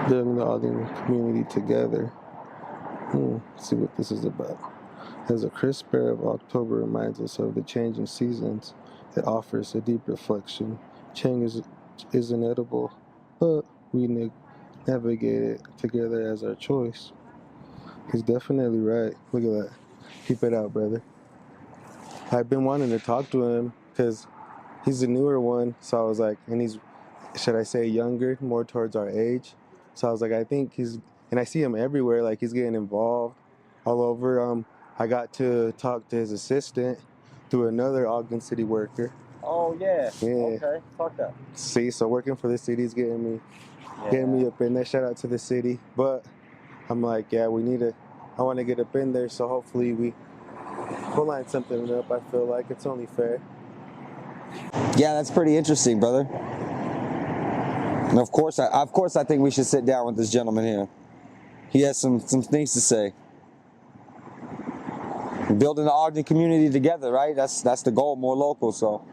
Building the Ogden community together. Let's see what this is about. As a crisp air of October reminds us of the changing seasons, it offers a deep reflection. Change is inevitable, but we navigate it together as our choice. He's definitely right. Look at that. Keep it out, brother. I've been wanting to talk to him because he's the newer one, so I was like, and he's, should I say, younger, more towards our age. So I was like, I think he's, and I see him everywhere, like he's getting involved all over. I got to talk to his assistant through another Ogden City worker. Oh, yeah. Okay, fuck that. See, so working for the city is getting me up in there. Shout out to the city. But I'm like, yeah, I want to get up in there, so hopefully we'll line something up. I feel like it's only fair. Yeah, that's pretty interesting, brother. And of course, I think we should sit down with this gentleman here. He has some things to say. Building the Ogden community together, right? That's the goal, more local. So,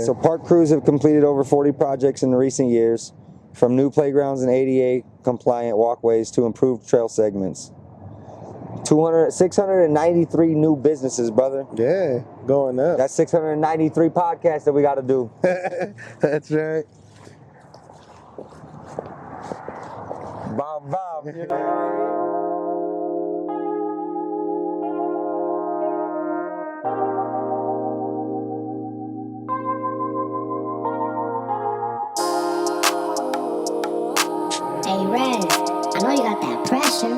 so park crews have completed over 40 projects in the recent years, from new playgrounds and ADA compliant walkways to improved trail segments. 693 new businesses, brother. Yeah, going up. That's 693 podcasts that we got to do. That's right. Bob, you know what I mean? Hey, Red, I know you got that pressure.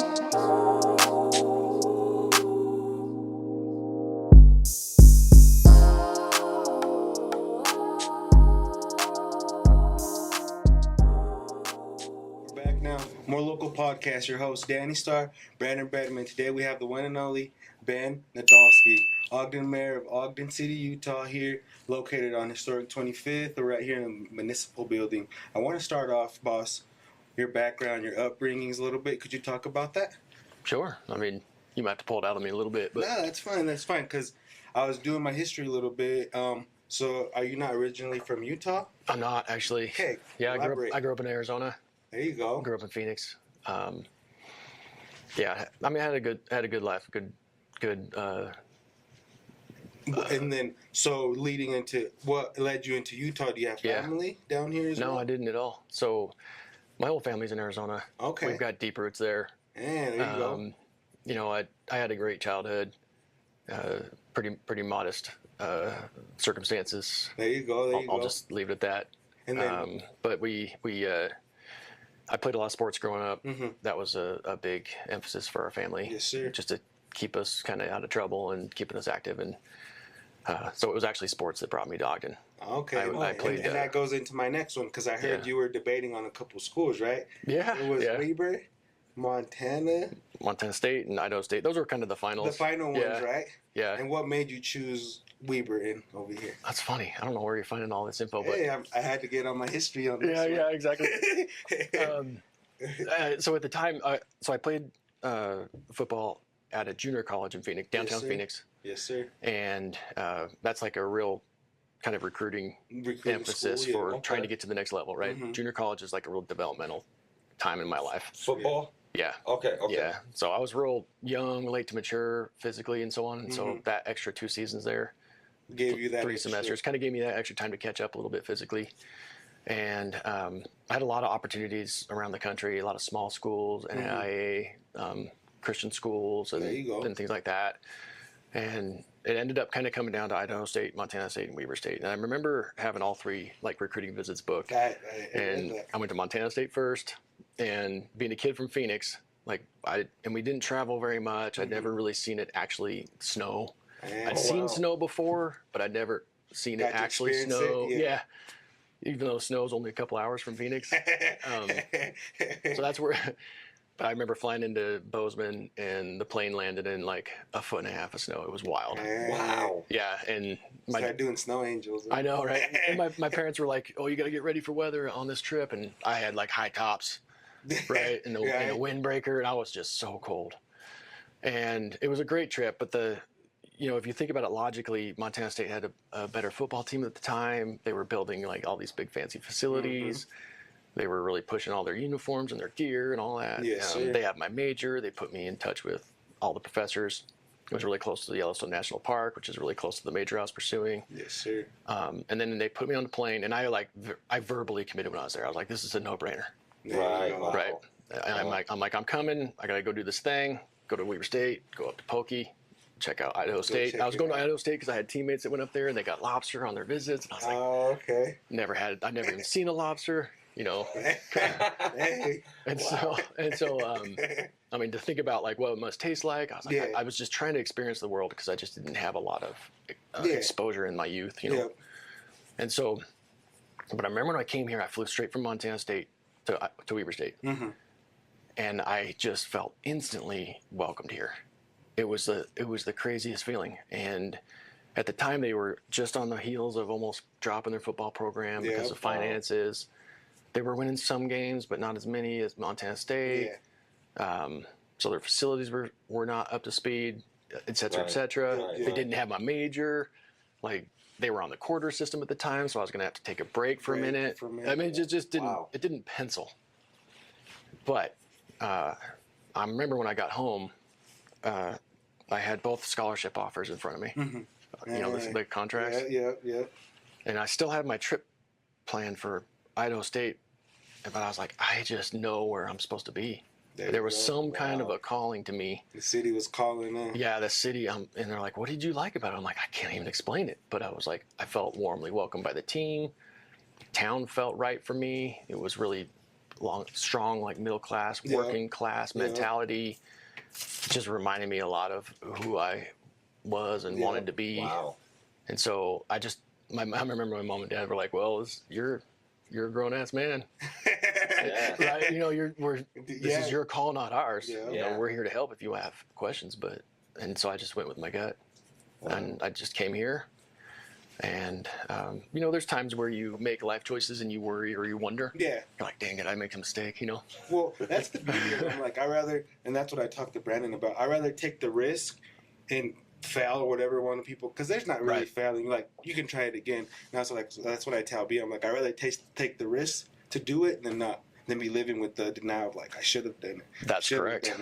We're back now. More local podcast. Your host, Danny Starr, Brandon Bredman. Today we have the one and only Ben Nadolski, Ogden Mayor of Ogden City, Utah, here, located on historic 25th, or right here in the municipal building. I want to start off, boss, your background, your upbringings a little bit. Could you talk about that? Sure. I mean, you might have to pull it out of me a little bit, but No, that's fine, because I was doing my history a little bit. So are you not originally from Utah? I'm not actually. Okay, yeah, elaborate. I grew up in Arizona. There you go. Grew up in Phoenix. Yeah, I mean, I had a good life, good. And then, so leading into what led you into Utah? Do you have family down here as well? No, I didn't at all. So my whole family's in Arizona. Okay. We've got deep roots there. Yeah, there you go. You know, I had a great childhood. Pretty modest circumstances. There you go. I'll just leave it at that. And then, but I played a lot of sports growing up. Mm-hmm. That was a big emphasis for our family. Yes, sir. Just to keep us kind of out of trouble and keeping us active. And so it was actually sports that brought me to Ogden. Okay. I played, and that goes into my next one, because I heard you were debating on a couple schools, right? Yeah. It was Weber, Montana State, and Idaho State. Those were kind of the finals. The final ones, right? Yeah. And what made you choose Weber over here? That's funny. I don't know where you're finding all this info, but hey, I had to get on my history on this. Yeah, exactly. So at the time, so I played football at a junior college in Phoenix, downtown Phoenix. Yes, sir. And that's like a real kind of recruiting emphasis school, for trying to get to the next level, right? Mm-hmm. Junior college is like a real developmental time in my life. Football? Yeah. Okay. Yeah. So I was real young, late to mature physically and so on. And so that extra 2 seasons there, gave you that 3 semesters, kind of gave me that extra time to catch up a little bit physically. And I had a lot of opportunities around the country, a lot of small schools, NAIA, Christian schools, and things like that. And it ended up kind of coming down to Idaho State, Montana State, and Weber State. And I remember having all 3 like recruiting visits booked. I went to Montana State first, and being a kid from Phoenix, and we didn't travel very much. I'd never really seen it actually snow. I'd seen snow before, but I'd never seen it actually snow. Yeah. Even though snow's only a couple hours from Phoenix. So that's where I remember flying into Bozeman, and the plane landed in like 1.5 feet of snow. It was wild. Wow. Yeah. And started doing snow angels. I know, right? And my parents were like, oh, you got to get ready for weather on this trip. And I had like high tops, right? And a windbreaker, and I was just so cold. And it was a great trip, but if you think about it logically, Montana State had a better football team at the time. They were building like all these big fancy facilities. They were really pushing all their uniforms and their gear and all that. Yes, sir. They have my major. They put me in touch with all the professors. It was really close to the Yellowstone National Park, which is really close to the major I was pursuing. Yes, sir. And then they put me on the plane, and I verbally committed when I was there. I was like, this is a no-brainer. Right. Wow. Right. And I'm coming. I got to go do this thing, go to Weber State, go up to Pokey, check out Idaho State. I was going to Idaho State because I had teammates that went up there and they got lobster on their visits. And I was like, Oh, okay. I'd never even seen a lobster, you know. Hey. And so, I mean, to think about like what it must taste like, I was like, Yeah. I was just trying to experience the world because I just didn't have a lot of Yeah. exposure in my youth, you know. Yep. And so, but I remember when I came here, I flew straight from Montana State to Weber State. Mm-hmm. And I just felt instantly welcomed here. It was the craziest feeling. And at the time, they were just on the heels of almost dropping their football program because of finances. They were winning some games, but not as many as Montana State. Yeah. So their facilities were not up to speed, et cetera, et cetera. Right. They didn't have my major. Like, they were on the quarter system at the time, so I was going to have to take a break for a minute. I mean, it just didn't. Wow. It didn't pencil. But I remember when I got home, I had both scholarship offers in front of me. Mm-hmm. You know, the contracts. Yeah. And I still had my trip planned for Idaho State, but I was like, I just know where I'm supposed to be. There was some kind of a calling to me. The city was calling in. Yeah, the city. And they're like, what did you like about it? I'm like, I can't even explain it. But I was like, I felt warmly welcomed by the team. The town felt right for me. It was really strong, like middle class, working class mentality. It just reminded me a lot of who I was and wanted to be. Wow. And so I remember my mom and dad were like, well, you're a grown ass man. Right? You know, this is your call, not ours. Yeah. You know, we're here to help if you have questions. And so I just went with my gut, and I just came here. And you know, there's times where you make life choices and you worry or you wonder. Yeah. You're like, dang it, I make a mistake. You know. Well, that's the beauty of it. I'm like, and that's what I talked to Brandon about. I rather take the risk and fail or whatever one of people, because there's not really failing. Like, you can try it again. And that's what I tell B. I'm like, I rather take the risk to do it than be living with the denial of like, I should have done it. That's correct.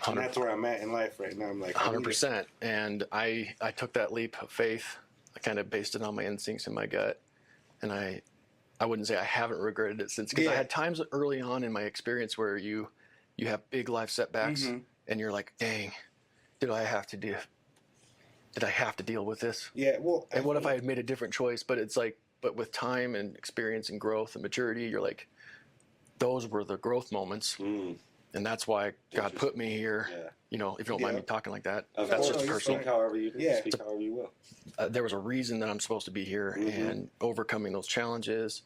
And that's where I'm at in life right now. I'm like 100%. And I took that leap of faith. I kind of based it on my instincts and my gut. And I wouldn't say I haven't regretted it since, because I had times early on in my experience where you have big life setbacks and you're like, dang, did I have to deal with this? Yeah, well, and what if I had made a different choice? But it's like, but with time and experience and growth and maturity, you're like, those were the growth moments. And that's why God put me here. Yeah. You know, if you don't mind me talking like that, That's that's just just personal. Speak however you Yeah. speak however you will. There was a reason that I'm supposed to be here, and overcoming those challenges,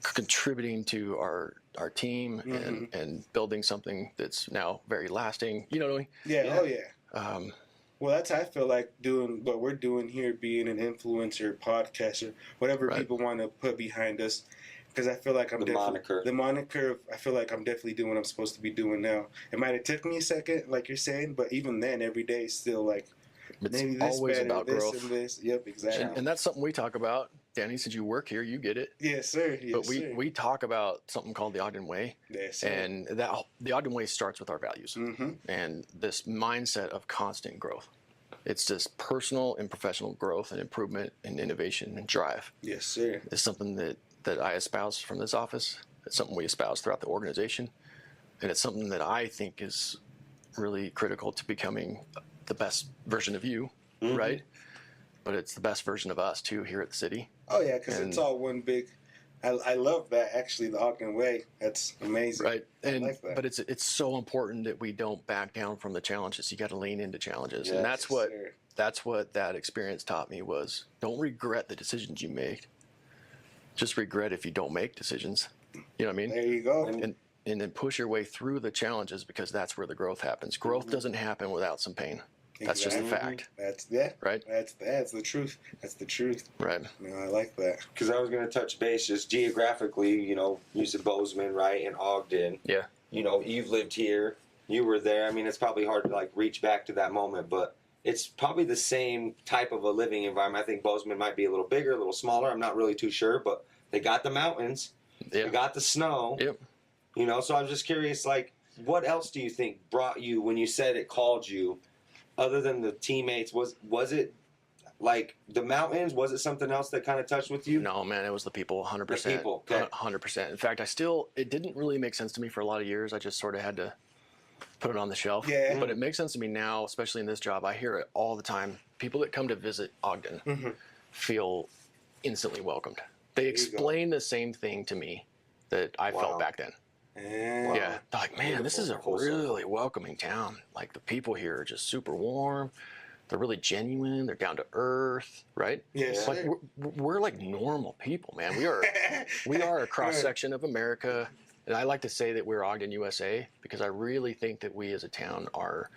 contributing to our team, and building something that's now very lasting. You know what I mean? Yeah. Oh yeah. Well, that's how I feel like doing what we're doing here, being an influencer, podcaster, whatever people want to put behind us. Because I feel like the moniker. I feel like I'm definitely doing what I'm supposed to be doing now. It might have took me a second, like you're saying, but even then, every day is still like, it's maybe this always better, about this growth. and this. Yep, exactly. And that's something we talk about. Danny, since you work here, you get it. Yes, sir. Yes, But sir. we talk about something called the Ogden Way. Yes, sir. And the Ogden Way starts with our values and this mindset of constant growth. It's just personal and professional growth and improvement and innovation and drive. Yes, sir. It's something that I espouse from this office. It's something we espouse throughout the organization. And it's something that I think is really critical to becoming the best version of you, right? But it's the best version of us, too, here at the city. Oh, yeah, because it's all one big... I love that, actually, the Ogden Way. That's amazing. Right. And like that. But it's so important that we don't back down from the challenges. You got to lean into challenges. Yes, and that's what that experience taught me was, don't regret the decisions you made. Just regret if you don't make decisions. You know what I mean? There you go. And then push your way through the challenges, because that's where the growth happens. Growth doesn't happen without some pain. That's just a fact. That's right. That's the truth. That's the truth. Right. No, I like that. Because I was going to touch base just geographically, you know, you said Bozeman, right, and Ogden. Yeah. You know, you've lived here, you were there. I mean, it's probably hard to like reach back to that moment, but it's probably the same type of a living environment. I think Bozeman might be a little bigger, a little smaller. I'm not really too sure, but they got the mountains. Yeah. We got the snow. Yep. You know, so I'm just curious, like, what else do you think brought you when you said it called you, other than the teammates? Was it like the mountains? Was it something else that kind of touched with you? No, man, it was the people, 100%. The people, okay. 100%. In fact, it didn't really make sense to me for a lot of years. I just sort of had to put it on the shelf. Yeah. But it makes sense to me now, especially in this job. I hear it all the time. People that come to visit Ogden feel instantly welcomed. They explain the same thing to me that I felt back then. Yeah. They're like, man, this is a really welcoming town. Like, the people here are just super warm. They're really genuine. They're down to earth, right? Yes. Like, we're like normal people, man. We are a cross section of America, and I like to say that we're Ogden, USA, because I really think that we as a town are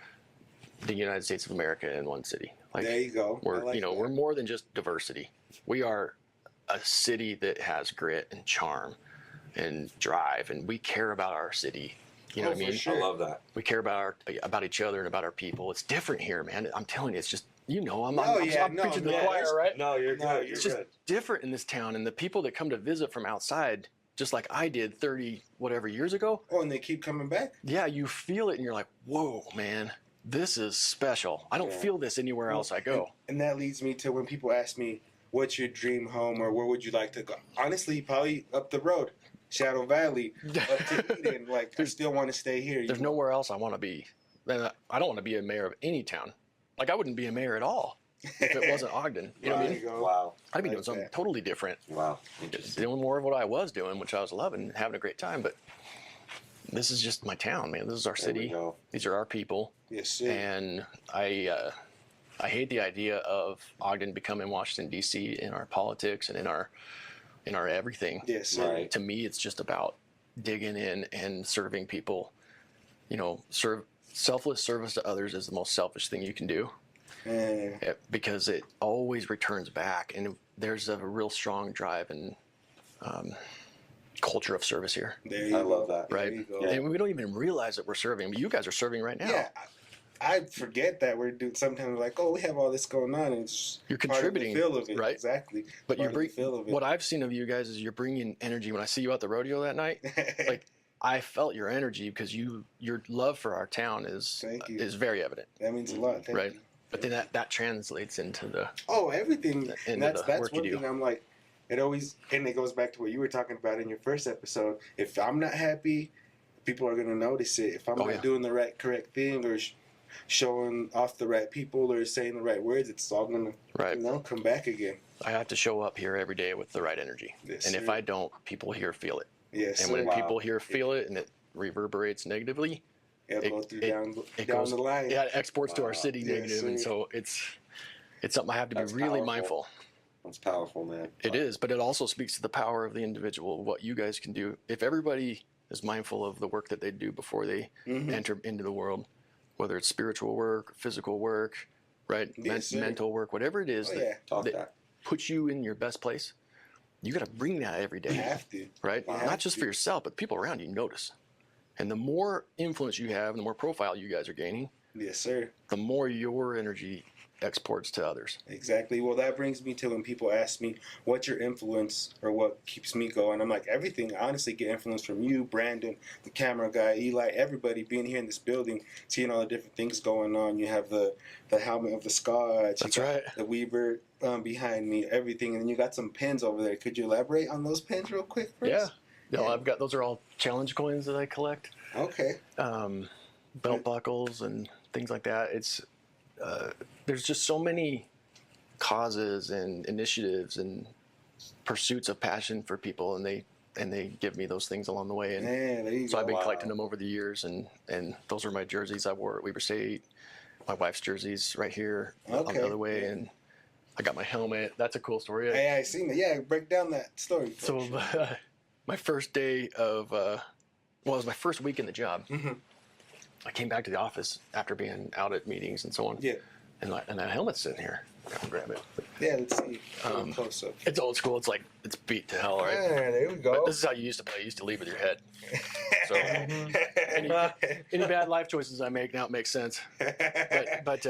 the United States of America in one city. Like, there you go. We're we're more than just diversity. We are a city that has grit and charm and drive, and we care about our city. You know what I mean? Sure. I love that. We care about each other and about our people. It's different here, man. I'm telling you, it's just, I'm preaching to the choir, right? No, you're good. It's just different in this town, and the people that come to visit from outside, just like I did 30 whatever years ago. Oh, and they keep coming back? Yeah, you feel it, and you're like, whoa, man, this is special. I don't feel this anywhere else I go. And that leads me to when people ask me, what's your dream home, or where would you like to go? Honestly, probably up the road. Shadow Valley, up to Eden. Like, I still want to stay here. There's nowhere else I want to be. And I don't want to be a mayor of any town. Like, I wouldn't be a mayor at all if it wasn't Ogden. You know what I mean? Wow. I'd be doing something totally different. Wow. Doing more of what I was doing, which I was loving, and having a great time. But this is just my town, man. This is our city. These are our people. Yes, sir. And I hate the idea of Ogden becoming Washington, D.C. in our politics and in our everything. Yes, sir. Right. To me, it's just about digging in and serving people. You know, selfless service to others is the most selfish thing you can do. Because it always returns back, and there's a real strong drive and culture of service here. I love that. Right? And we don't even realize that we're serving. But you guys are serving right now. Yeah. I forget that we're doing. Sometimes like, oh, we have all this going on, and it's you're contributing, part of the feel of it, right? Exactly. But you bring what I've seen of you guys is you're bringing energy. When I see you at the rodeo that night, like, I felt your energy because your love for our town is very evident. That means a lot. Thank you. But then that translates into the everything. And that's one thing I'm like, it goes back to what you were talking about in your first episode. If I'm not happy, people are gonna notice it. If I'm not doing the correct thing, or showing off the right people, or saying the right words, it's all gonna come back again. I have to show up here every day with the right energy. Yes, and sir. if I don't, people here feel it. Yes, and when people here feel it and it reverberates negatively, it goes down the line. Yeah, it exports to our city negative, and so it's something I have to be really mindful. That's powerful, man. It is, but it also speaks to the power of the individual, what you guys can do. If everybody is mindful of the work that they do before they enter into the world, whether it's spiritual work, physical work, right, mental work, whatever it is that puts you in your best place, you got to bring that every day. You have to. Right? Not just for yourself, but people around you notice. And the more influence you have, and the more profile you guys are gaining, yes, sir, the more your energy exports to others. Exactly. Well, that brings me to when people ask me, what's your influence or what keeps me going? I'm like, everything. I honestly get influence from you, Brandon, the camera guy, Eli, everybody being here in this building, seeing all the different things going on. You have the helmet of the Scotch. That's right. The Weaver behind me, everything. And then you got some pins over there. Could you elaborate on those pins real quick for us? No, I've got, those are all challenge coins that I collect. Okay. Belt buckles and things like that. It's there's just so many causes and initiatives and pursuits of passion for people, and they give me those things along the way. And there you so go. I've been collecting them over the years, and those are my jerseys I wore at Weber State. My wife's jerseys right here on the other way, and I got my helmet. That's a cool story. Hey, I seen it. Yeah, break down that story. So my first day of it was my first week in the job. I came back to the office after being out at meetings and so on. Yeah. And that helmet's sitting here. I'll grab it. Yeah, let's see. Close up. It's old school. It's like, it's beat to hell, right? Yeah, there we go. But this is how you used to play. You used to lead with your head. So any bad life choices I make now, it makes sense. But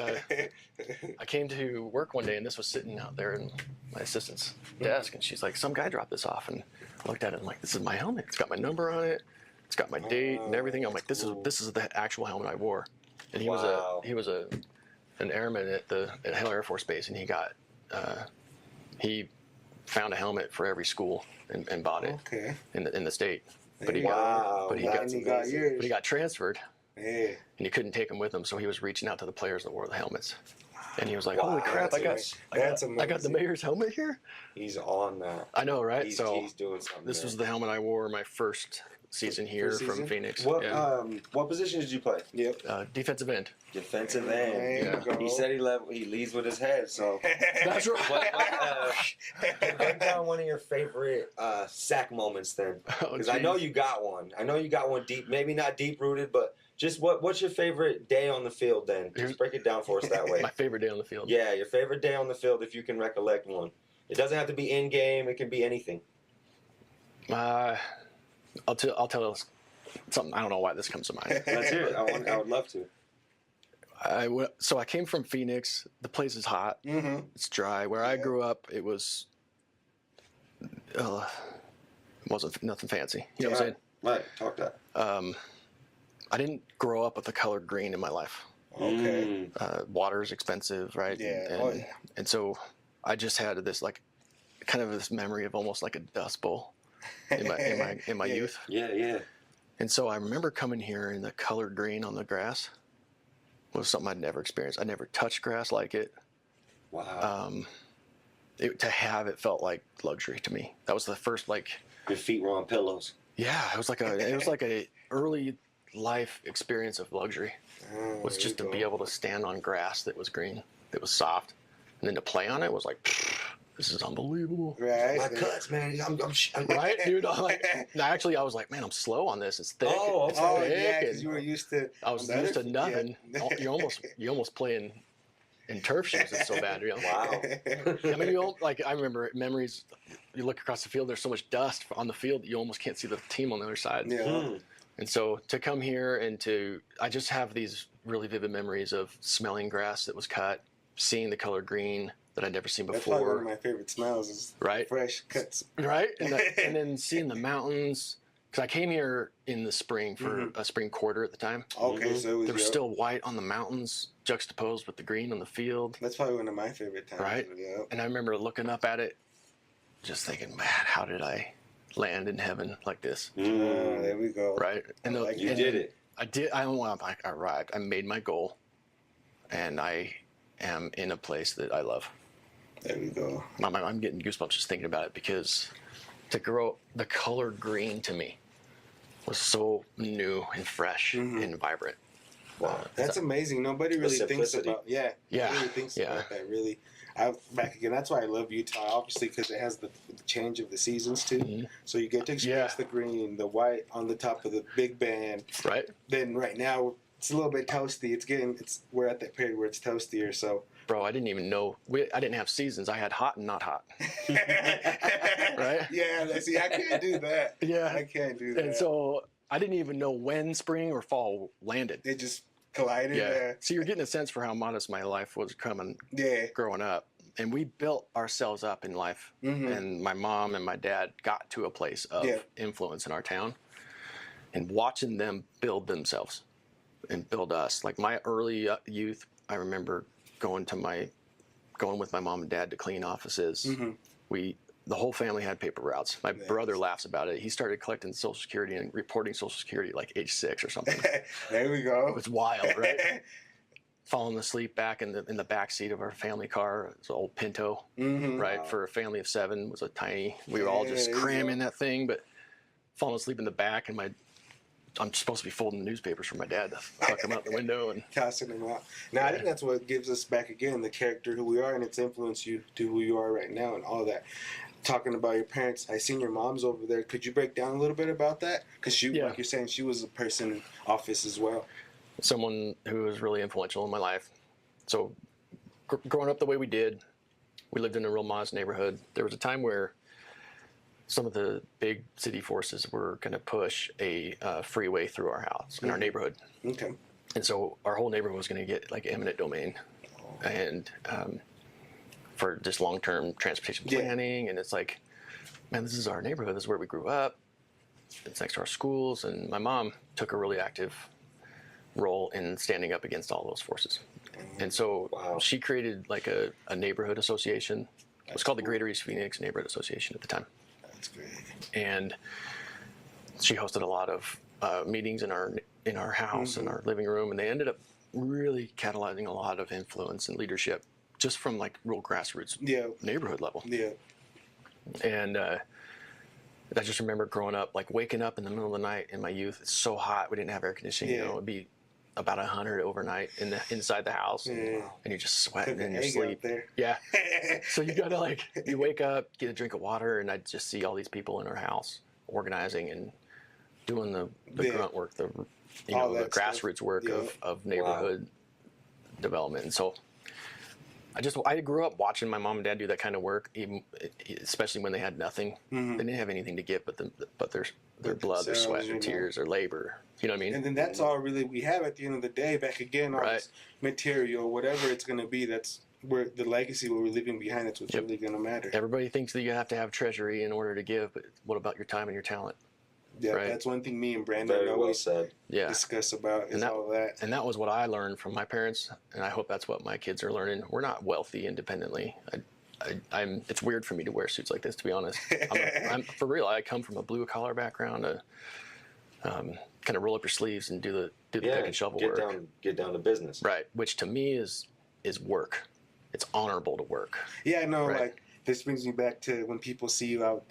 I came to work one day, and this was sitting out there in my assistant's desk, and she's like, some guy dropped this off, and I looked at it, and I'm like, this is my helmet. It's got my number on it. It's got my date and everything. I'm like, this is the actual helmet I wore. And he was an airman at Hill Air Force Base, and he found a helmet for every school and bought it in the state. But he got transferred, and he couldn't take them with him, so he was reaching out to the players that wore the helmets. And he was like, "Holy crap! I got the mayor's helmet here." He's on that. I know, right? He's doing something. This was the helmet I wore my first season here from Phoenix. What position did you play? Defensive end. Defensive end. He said he leads with his head. So that's right. Break down one of your favorite sack moments then, because I know you got one. I know you got one deep, maybe not deep rooted, but just what's your favorite day on the field then? Just break it down for us that way. My favorite day on the field. Yeah, your favorite day on the field, if you can recollect one. It doesn't have to be in game. It can be anything. I'll tell something. I don't know why this comes to mind. Let's hear it. I would love to. So I came from Phoenix. The place is hot. Mm-hmm. It's dry. Where I grew up, it wasn't nothing fancy. You know what I'm saying? Right. Talk that. I didn't grow up with the color green in my life. Okay. Water's expensive, right? Yeah. And so I just had this kind of this memory of almost like a dust bowl in my youth. Yeah. And so I remember coming here, and the color green on the grass was something I'd never experienced. I never touched grass like it. Wow. To have it felt like luxury to me. That was the first your feet were on pillows. Yeah, it was like a early life experience of luxury. Was just to be able to stand on grass that was green, that was soft, and then to play on it was like, this is unbelievable. Right. My cuts, man. I'm right, dude. Actually, I was like, man, I'm slow on this. It's thick. Oh, yeah, because you were used to. I was used to nothing. Yeah. You almost playing in turf shoes. It's so bad. You know? Wow. I mean, I remember memories. You look across the field. There's so much dust on the field that you almost can't see the team on the other side. Yeah. And so to come here I just have these really vivid memories of smelling grass that was cut, seeing the color green that I'd never seen before. That's probably one of my favorite smells is fresh cuts. Right? And then seeing the mountains. Because I came here in the spring for a spring quarter at the time. Okay, so there was still white on the mountains juxtaposed with the green on the field. That's probably one of my favorite times. Right? Yeah. And I remember looking up at it, just thinking, man, how did I land in heaven like this? There we go. Right? And you did it. I did. I arrived. I made my goal, and I am in a place that I love. There we go. I'm getting goosebumps just thinking about it, because to grow the color green to me was so new and fresh and vibrant. Wow, that's amazing. Nobody really thinks about nobody really thinks about that. Really, back again. That's why I love Utah, obviously, because it has the change of the seasons too. Mm-hmm. So you get to experience the green, the white on the top of the Big Band. Right. Then right now it's a little bit toasty. We're at that period where it's toastier. So. Bro, I didn't even know. I didn't have seasons. I had hot and not hot. Right? Yeah, see, I can't do that. Yeah. I can't do that. And so I didn't even know when spring or fall landed. It just collided. Yeah. So you're getting a sense for how modest my life was growing up. And we built ourselves up in life. Mm-hmm. And my mom and my dad got to a place of influence in our town. And watching them build themselves and build us. Like my early youth, I remember going with my mom and dad to clean offices. Mm-hmm. The whole family had paper routes. My brother laughs about it. He started collecting Social Security and reporting Social Security like age 6 or something. There we go. It was wild, right? Falling asleep back in the back seat of our family car. It was an old Pinto, right? Wow. For a family of 7, it was a tiny. We were all just cramming that thing, but falling asleep in the back, and I'm supposed to be folding newspapers for my dad to fuck them out the window and tossing them out. Now, I think that's what gives us back again the character who we are, and it's influenced you to who you are right now and all that. Talking about your parents, I seen your mom's over there. Could you break down a little bit about that? Because like you're saying, she was a person in office as well. Someone who was really influential in my life. So growing up the way we did, we lived in a real modest neighborhood. There was a time where some of the big city forces were going to push a freeway through our house in our neighborhood. Okay. And so our whole neighborhood was going to get like eminent domain. and for just long-term transportation planning. And it's like, man, this is our neighborhood. This is where we grew up. It's next to our schools. And my mom took a really active role in standing up against all those forces. And so she created like a neighborhood association. It was called the Greater East Phoenix Neighborhood Association at the time. That's great. And she hosted a lot of meetings in our house, in our living room, and they ended up really catalyzing a lot of influence and leadership just from like real grassroots neighborhood level. Yeah. And I just remember growing up, like waking up in the middle of the night in my youth. It's so hot. We didn't have air conditioning. You know, it'd be about 100 overnight inside the house, and you're just sweating in your sleep. Yeah. So you gotta like, you wake up, get a drink of water, and I'd just see all these people in our house organizing and doing the grunt work, the grassroots work of neighborhood development. And so I grew up watching my mom and dad do that kind of work, even, especially when they had nothing. They didn't have anything to give but their blood, their sweat, their tears, their labor. You know what I mean? And then that's all really we have at the end of the day. Back again, all this material, whatever it's going to be, that's where the legacy, what we're leaving behind, that's what's really going to matter. Everybody thinks that you have to have treasury in order to give, but what about your time and your talent? Yeah, that's one thing me and Brandon always discuss about is all that. And that was what I learned from my parents, and I hope that's what my kids are learning. We're not wealthy independently. It's weird for me to wear suits like this, to be honest. I'm for real. I come from a blue collar background, kind of roll up your sleeves and do the pick and shovel work. Get down to business. Right, which to me is work. It's honorable to work. Yeah, I know. Like, this brings me back to when people see you out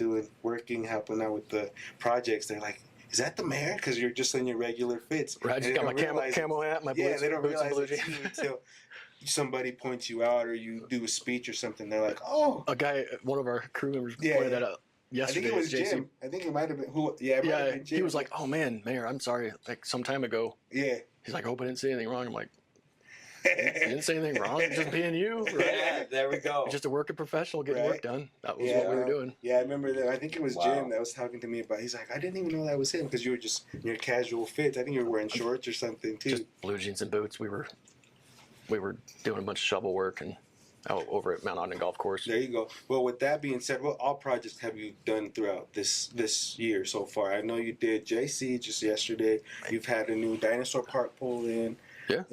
working, helping out with the projects. They're like, "Is that the mayor?" Because you're just in your regular fits. Right, I just got my camo hat, my boots. Yeah, they don't realize it's you until somebody points you out or you do a speech or something. They're like, "Oh." A guy, one of our crew members, pointed that out yesterday. I think it was Jim. I think it might have been who. Yeah, it might have been Jim. He was like, "Oh man, Mayor, I'm sorry. Like some time ago." Yeah. He's like, "I hope I didn't say anything wrong." I'm like, "You didn't say anything wrong. You're just being you." Right? Yeah, there we go. You're just a working professional getting work done. That was what we were doing. Yeah, I remember that. I think it was Jim that was talking to me about. He's like, "I didn't even know that was him because you were just in your casual fits. I think you were wearing shorts or something too." Just blue jeans and boots. We were doing a bunch of shovel work and out over at Mount Ogden Golf Course. There you go. Well, with that being said, what all projects have you done throughout this year so far? I know you did JC just yesterday. You've had a new dinosaur park pulled in. Yeah.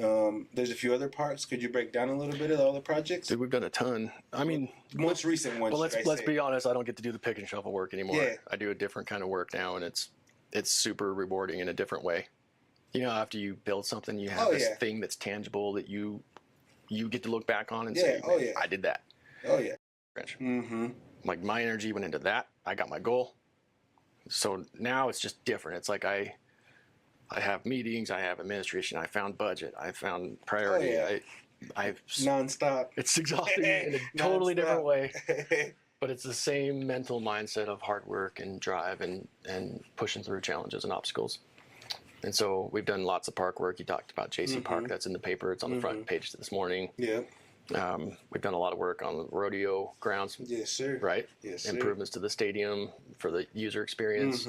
There's a few other parks. Could you break down a little bit of all the projects? Dude, we've done a ton. I mean, most recent ones. Well, let's be honest. I don't get to do the pick and shovel work anymore. Yeah. I do a different kind of work now, and it's super rewarding in a different way. You know, after you build something, you have this thing that's tangible that you get to look back on and say, I did that. Oh yeah. Mm-hmm. Like my energy went into that. I got my goal. So now it's just different. It's like I have meetings, I have administration, I found budget, I found priority. I've nonstop. It's exhausting in a totally different way. But it's the same mental mindset of hard work and drive and pushing through challenges and obstacles. And so we've done lots of park work. You talked about JC Park. That's in the paper. It's on the front page this morning. Yeah. We've done a lot of work on the rodeo grounds. Yes, sir. Right? Yes, sir. Improvements to the stadium for the user experience.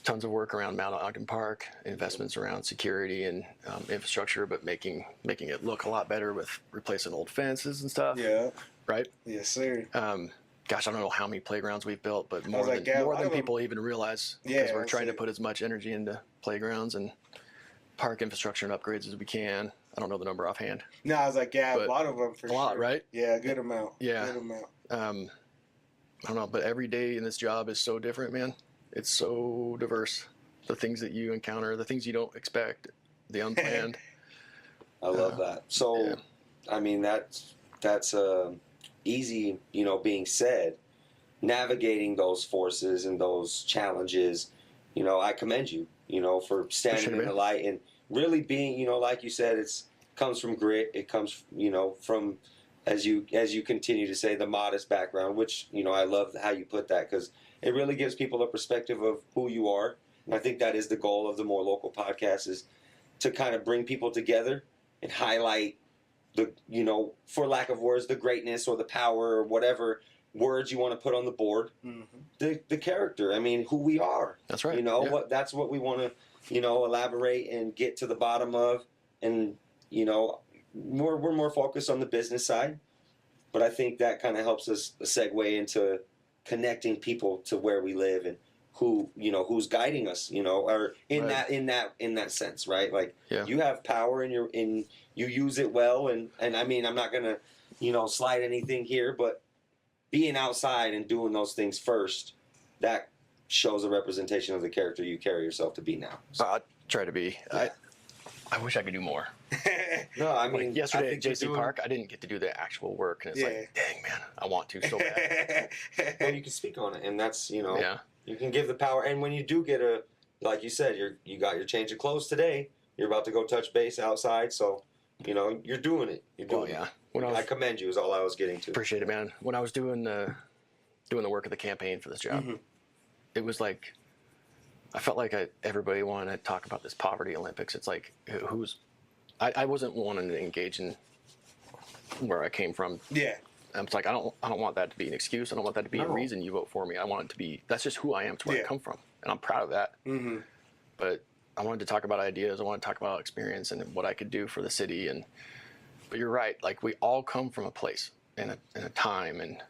Tons of work around Mount Ogden Park, investments around security and infrastructure, but making it look a lot better with replacing old fences and stuff. Yeah. Right? Yes, sir. Gosh, I don't know how many playgrounds we've built, but more than people even realize. Because we're trying to put as much energy into playgrounds and park infrastructure and upgrades as we can. I don't know the number offhand. No, I was like, a lot of them for sure. A lot, right? Yeah, a good amount. Yeah. Good amount. I don't know, but every day in this job is so different, man. It's so diverse. The things that you encounter, the things you don't expect, the unplanned. I love that. So, I mean, that's easy, being said. Navigating those forces and those challenges, I commend you, for standing in the light and really being, like you said, comes from grit. It comes, from, as you continue to say, the modest background, which, I love how you put that because it really gives people a perspective of who you are. And I think that is the goal of the More Local podcast is to kind of bring people together and highlight the, for lack of words, the greatness or the power or whatever words you want to put on the board, the character. I mean, who we are. That's right. That's what we want to, elaborate and get to the bottom of. And, we're more focused on the business side, but I think that kind of helps us segue into connecting people to where we live and who, who's guiding us, or in that sense, right? Like you have power you use it well. And I mean, I'm not going to, slide anything here, but being outside and doing those things first, that shows a representation of the character you carry yourself to be now. So. I try to be. Yeah. I wish I could do more. No, I mean, like yesterday at JC Park, I didn't get to do the actual work, and it's like, dang man, I want to so bad. Well, you can speak on it, and that's you can give the power. And when you do get like you said, you got your change of clothes today. You're about to go touch base outside, so you're doing it. You're doing it. I commend you. Is all I was getting to. Appreciate it, man. When I was doing the work of the campaign for this job, it was like. I felt like everybody wanted to talk about this poverty Olympics. It's like, I wasn't wanting to engage in where I came from. Yeah. It's like, I don't want that to be an excuse. I don't want that to be a reason you vote for me. I want it to be, that's just who I am. It's where I come from. And I'm proud of that. Mm-hmm. But I wanted to talk about ideas. I wanted to talk about experience and what I could do for the city. But you're right. Like we all come from a place and a time and,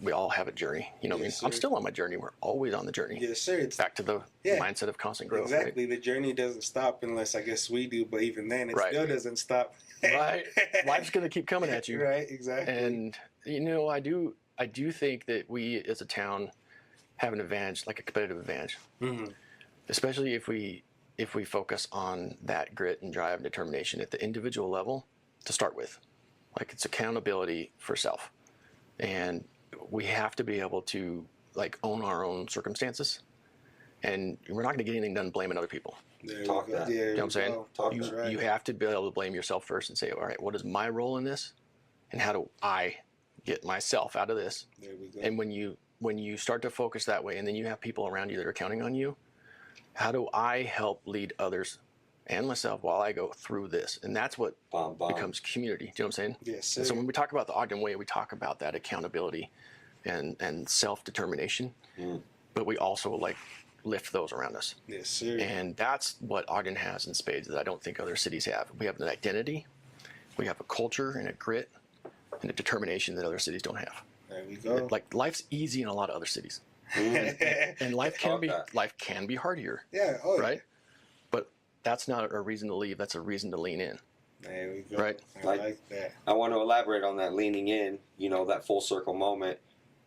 we all have a journey, I'm still on my journey. We're always on the journey. Yes, sir. It's back to the mindset of constant growth. Exactly. Right? The journey doesn't stop unless I guess we do, but even then it still doesn't stop. Right. Life's going to keep coming at you. Right. Exactly. And, I do think that we as a town have an advantage, like a competitive advantage, especially if we focus on that grit and drive and determination at the individual level to start with. Like it's accountability for self. And we have to be able to own our own circumstances, and we're not going to get anything done blaming other people. Talk that. You know what I'm saying? You have to be able to blame yourself first and say, all right, what is my role in this, and how do I get myself out of this? There we go. And when you start to focus that way, and then you have people around you that are counting on you, how do I help lead others and myself while I go through this? And that's what becomes community. Do you know what I'm saying? Yes, sir. And so when we talk about the Ogden way, we talk about that accountability and self-determination, but we also lift those around us. Yes, sir. And that's what Ogden has in spades that I don't think other cities have. We have an identity, we have a culture and a grit and a determination that other cities don't have. There we go. Life's easy in a lot of other cities. And life can be hard here. Yeah. Right? But that's not a reason to leave. That's a reason to lean in. There we go. Right? I like that. I want to elaborate on that leaning in, that full circle moment.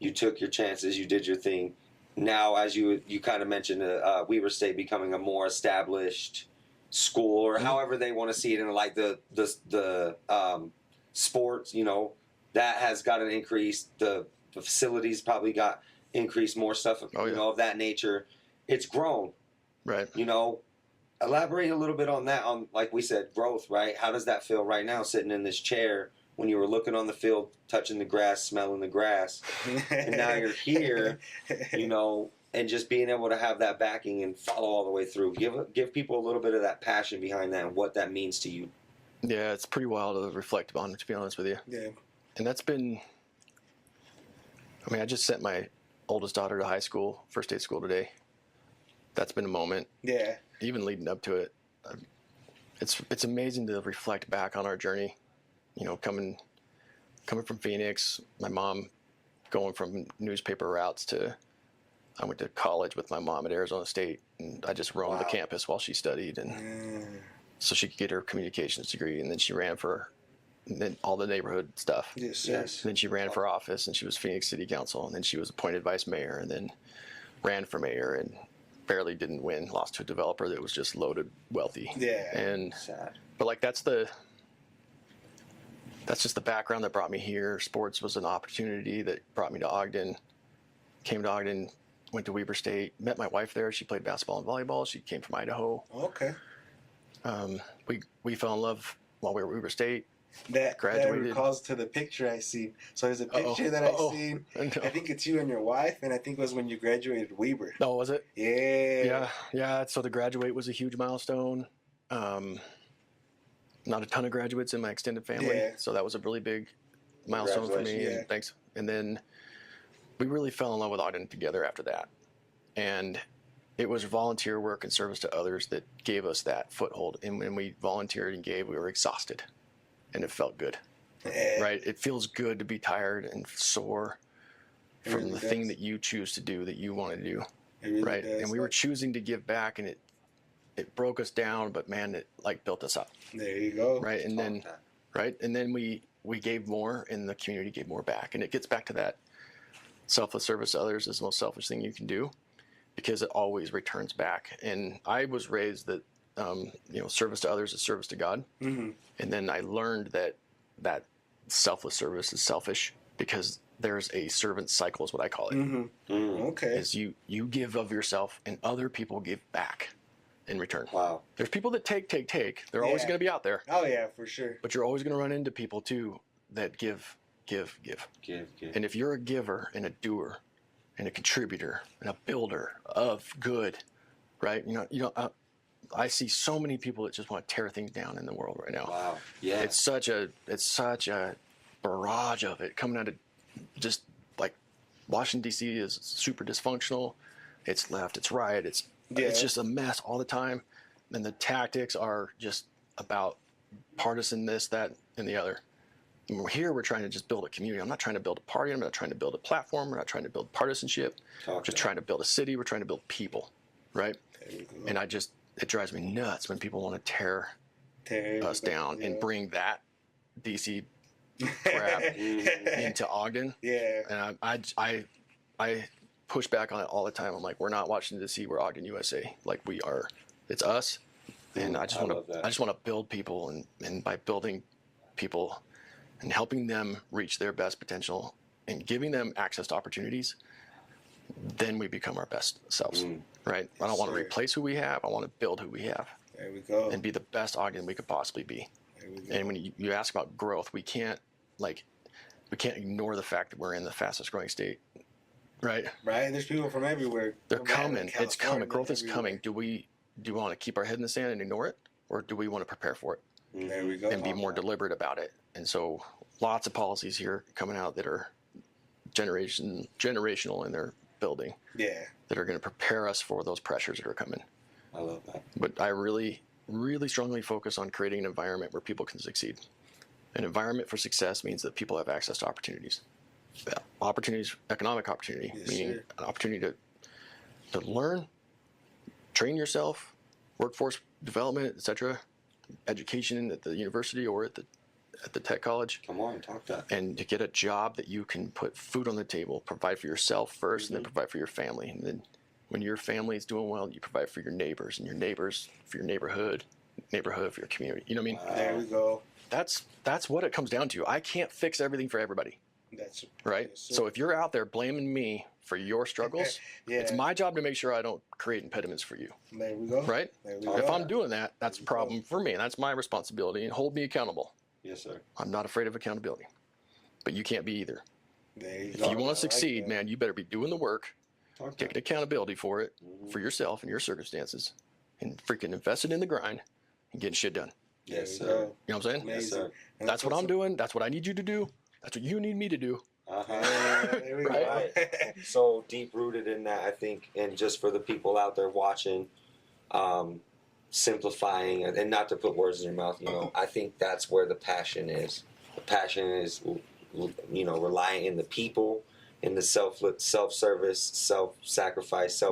You took your chances. You did your thing. Now, as you kind of mentioned, Weber State becoming a more established school, or however they want to see it, in the sports, that has got an increase. The facilities probably got increased, more stuff, of that nature. It's grown. Right. Elaborate a little bit on that, on, like we said, growth, right? How does that feel right now, sitting in this chair, when you were looking on the field, touching the grass, smelling the grass, and now you're here, and just being able to have that backing and follow all the way through. Give people a little bit of that passion behind that and what that means to you. Yeah, it's pretty wild to reflect on, to be honest with you. Yeah. And that's been, I just sent my oldest daughter to high school, first day of school today. That's been a moment. Yeah. Even leading up to it. It's amazing to reflect back on our journey. Coming from Phoenix, my mom going from newspaper routes to, I went to college with my mom at Arizona State, and I just roamed the campus while she studied, and so she could get her communications degree, and then she ran for all the neighborhood stuff. Yes. And then she ran for office, and she was Phoenix City Council, and then she was appointed vice mayor, and then ran for mayor, and barely didn't win, lost to a developer that was just loaded wealthy. Yeah. And sad. But that's just the background that brought me here. Sports was an opportunity that brought me to Ogden. Came to Ogden, went to Weber State, met my wife there. She played basketball and volleyball. She came from Idaho. Okay. We fell in love while we were at Weber State. That graduated. recalls to the picture I seen. So there's a picture that I seen. I think it's you and your wife, and I think it was when you graduated Weber. Oh, was it? Yeah. Yeah. So the graduate was a huge milestone. Not a ton of graduates in my extended family, so that was a really big milestone for me. And thanks. And then we really fell in love with Ogden together after that. And it was volunteer work and service to others that gave us that foothold. And when we volunteered and gave, we were exhausted. and it felt good. Right? It feels good to be tired and sore from really the does. thing that you choose to do, that you want to do. It really Right? does. And we were choosing to give back, and it broke us down, but man, it like built us up. There you go. Right? And then we gave more, and the community gave more back. And it gets back to that selfless service to others is the most selfish thing you can do, because it always returns back. And I was raised that service to others is service to God. Mm-hmm. And then I learned that selfless service is selfish, because there's a servant cycle is what I call it. Mm-hmm. Okay. Is you give of yourself, and other people give back in return. Wow. There's people that take. They're always going to be out there. Oh yeah, for sure. But you're always going to run into people too that give. And if you're a giver and a doer and a contributor and a builder of good, right? I see so many people that just want to tear things down in the world right now. Wow. Yeah. It's such a barrage of it coming out of just like Washington D.C. is super dysfunctional. It's left, it's right, it's just a mess all the time. And the tactics are just about partisan this, that, and the other. And we're trying to just build a community. I'm not trying to build a party. I'm not trying to build a platform. We're not trying to build partisanship. We're just trying to build a city. We're trying to build people, right? And it drives me nuts when people want to tear us down and bring that DC crap into Ogden. Yeah. And I push back on it all the time. I'm like, we're not Washington D.C. We're Ogden, USA. Like we are. It's us. And I just want to build people, and by building people and helping them reach their best potential and giving them access to opportunities, then we become our best selves, right? I don't want to replace who we have. I want to build who we have. There we go. And be the best Ogden we could possibly be. There we go. And when you ask about growth, we can't ignore the fact that we're in the fastest growing state, right? Right. There's people from everywhere. They're coming. It's coming. Growth is coming. Do we want to keep our head in the sand and ignore it, or do we want to prepare for it? There we go. And be more deliberate about it. And so lots of policies here coming out that are generational in their building. Yeah. That are going to prepare us for those pressures that are coming. I love that. But I really, really strongly focus on creating an environment where people can succeed. An environment for success means that people have access to opportunities. Opportunities, economic opportunity, meaning an opportunity to learn, train yourself, workforce development, etc., education at the university or at the tech college. Come on, talk that. And to get a job that you can put food on the table, provide for yourself first, and then provide for your family. And then when your family is doing well, you provide for your neighbors, and your neighbors for your neighborhood for your community. You know what I mean? Wow. There we go. That's what it comes down to. I can't fix everything for everybody. That's right. So if you're out there blaming me for your struggles, it's my job to make sure I don't create impediments for you. There we go. Right? There we go. If I'm doing that, that's a problem for me, and that's my responsibility, and hold me accountable. Yes, sir. I'm not afraid of accountability, but you can't be either. If you want to succeed, man, you better be doing the work, taking accountability for it, for yourself and your circumstances, and freaking investing in the grind and getting shit done. Yes, sir. You know what I'm saying? Yes, sir. That's what I'm doing. That's what I need you to do. That's what you need me to do. There we go. Right. So deep rooted in that, I think, and just for the people out there watching, simplifying and not to put words in your mouth, I think that's where the passion is. The passion is, relying in the people, in the self-service, self-sacrifice,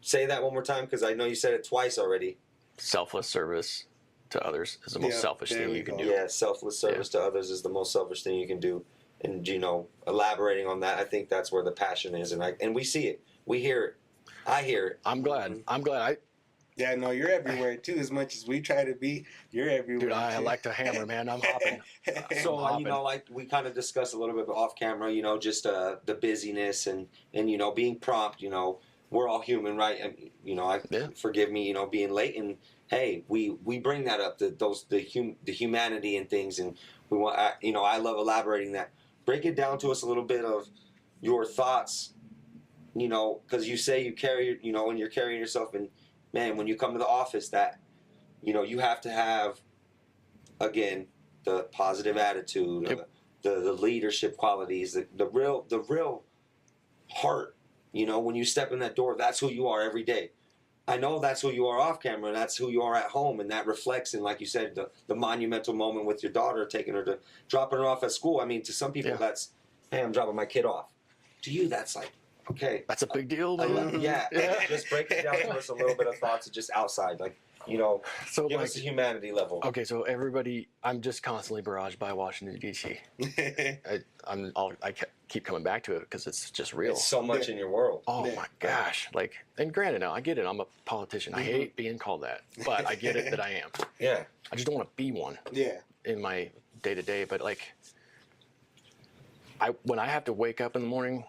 say that one more time, because I know you said it twice already. Selfless service to others is the most selfish thing you can do. Yeah, selfless service to others is the most selfish thing you can do. And, elaborating on that, I think that's where the passion is. And we see it. We hear it. I hear it. I'm glad. Yeah, no, you're everywhere, too. As much as we try to be, you're everywhere, dude, I like to hammer, man. I'm hopping. So, like we kind of discussed a little bit off camera, just the busyness and being prompt, we're all human, right? And, forgive me, being late. And, hey, we bring that up, the humanity and things. And we want, I love elaborating that. Break it down to us a little bit of your thoughts, because you say you carry, when you're carrying yourself, and man, when you come to the office, that, you have to have, again, the positive attitude, the leadership qualities, the real heart. When you step in that door, that's who you are every day. I know that's who you are off camera, and that's who you are at home, and that reflects in, like you said, the monumental moment with your daughter, dropping her off at school. I mean, to some people, that's, hey, I'm dropping my kid off. To you, that's like, okay, that's a big deal, man. Just break it down to us a little bit of thoughts, just outside, like, you know, so give us a humanity level. Okay, so everybody, I'm just constantly barraged by Washington D.C. I keep coming back to it because it's just real. It's so much in your world. Oh my gosh! Like, and granted, now I get it. I'm a politician. I hate being called that, but I get it that I am. Yeah. I just don't want to be one. Yeah. In my day to day, but like, when I have to wake up in the morning,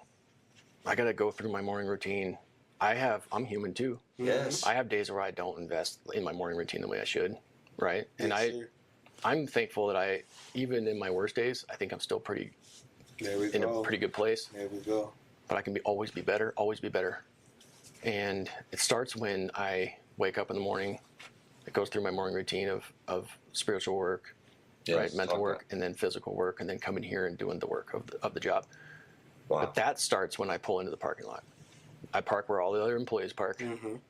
I got to go through my morning routine. I'm human too. Yes. I have days where I don't invest in my morning routine the way I should, right? And I'm thankful that even in my worst days, I think I'm still in a pretty good place. There we go. But I can always be better. And it starts when I wake up in the morning. It goes through my morning routine of spiritual work, right? Mental work, and then physical work, and then coming here and doing the work of the job. Wow. But that starts when I pull into the parking lot. I park where all the other employees park.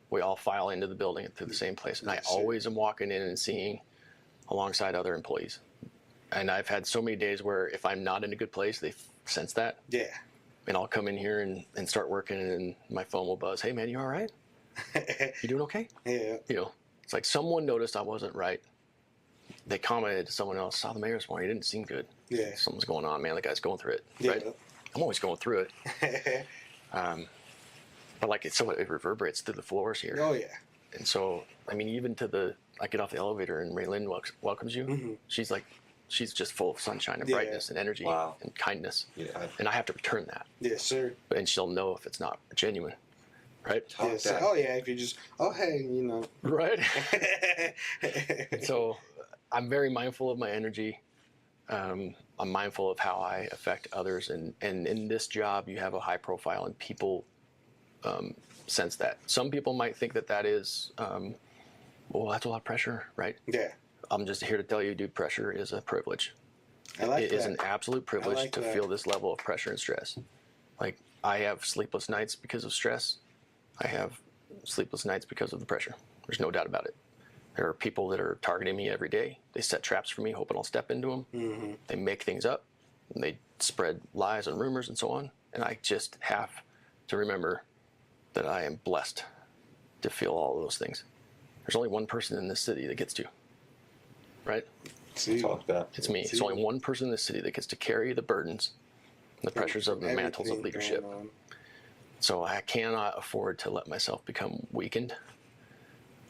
We all file into the building through the same place. And I always am walking in and seeing alongside other employees. And I've had so many days where if I'm not in a good place, they sense that. Yeah. And I'll come in here and start working, and my phone will buzz. Hey, man, you all right? You doing okay? Yeah. You know, it's like someone noticed I wasn't right. They commented to someone else, saw the mayor this morning. He didn't seem good. Yeah. Something's going on, man. The guy's going through it. Yeah. Right? I'm always going through it. But like it reverberates through the floors here. Oh yeah. And so, I mean, even I get off the elevator and Raylyn welcomes you. She's just full of sunshine and brightness and energy and kindness. Yeah. And I have to return that. Yes, sir. And she'll know if it's not genuine. Right? Yes, sir. Oh yeah, if you just, oh hey, you know. Right. So I'm very mindful of my energy. I'm mindful of how I affect others. And in this job, you have a high profile and people sense that. Some people might think that is, well, that's a lot of pressure, right? Yeah. I'm just here to tell you, dude, pressure is a privilege. It is an absolute privilege to feel this level of pressure and stress. Like, I have sleepless nights because of stress. I have sleepless nights because of the pressure. There's no doubt about it. There are people that are targeting me every day. They set traps for me, hoping I'll step into them. They make things up. And they spread lies and rumors and so on. And I just have to remember that I am blessed to feel all of those things. There's only one person in this city that gets to, right? It's me. It's only one person in this city that gets to carry the burdens, the pressures of the mantles of leadership. So I cannot afford to let myself become weakened.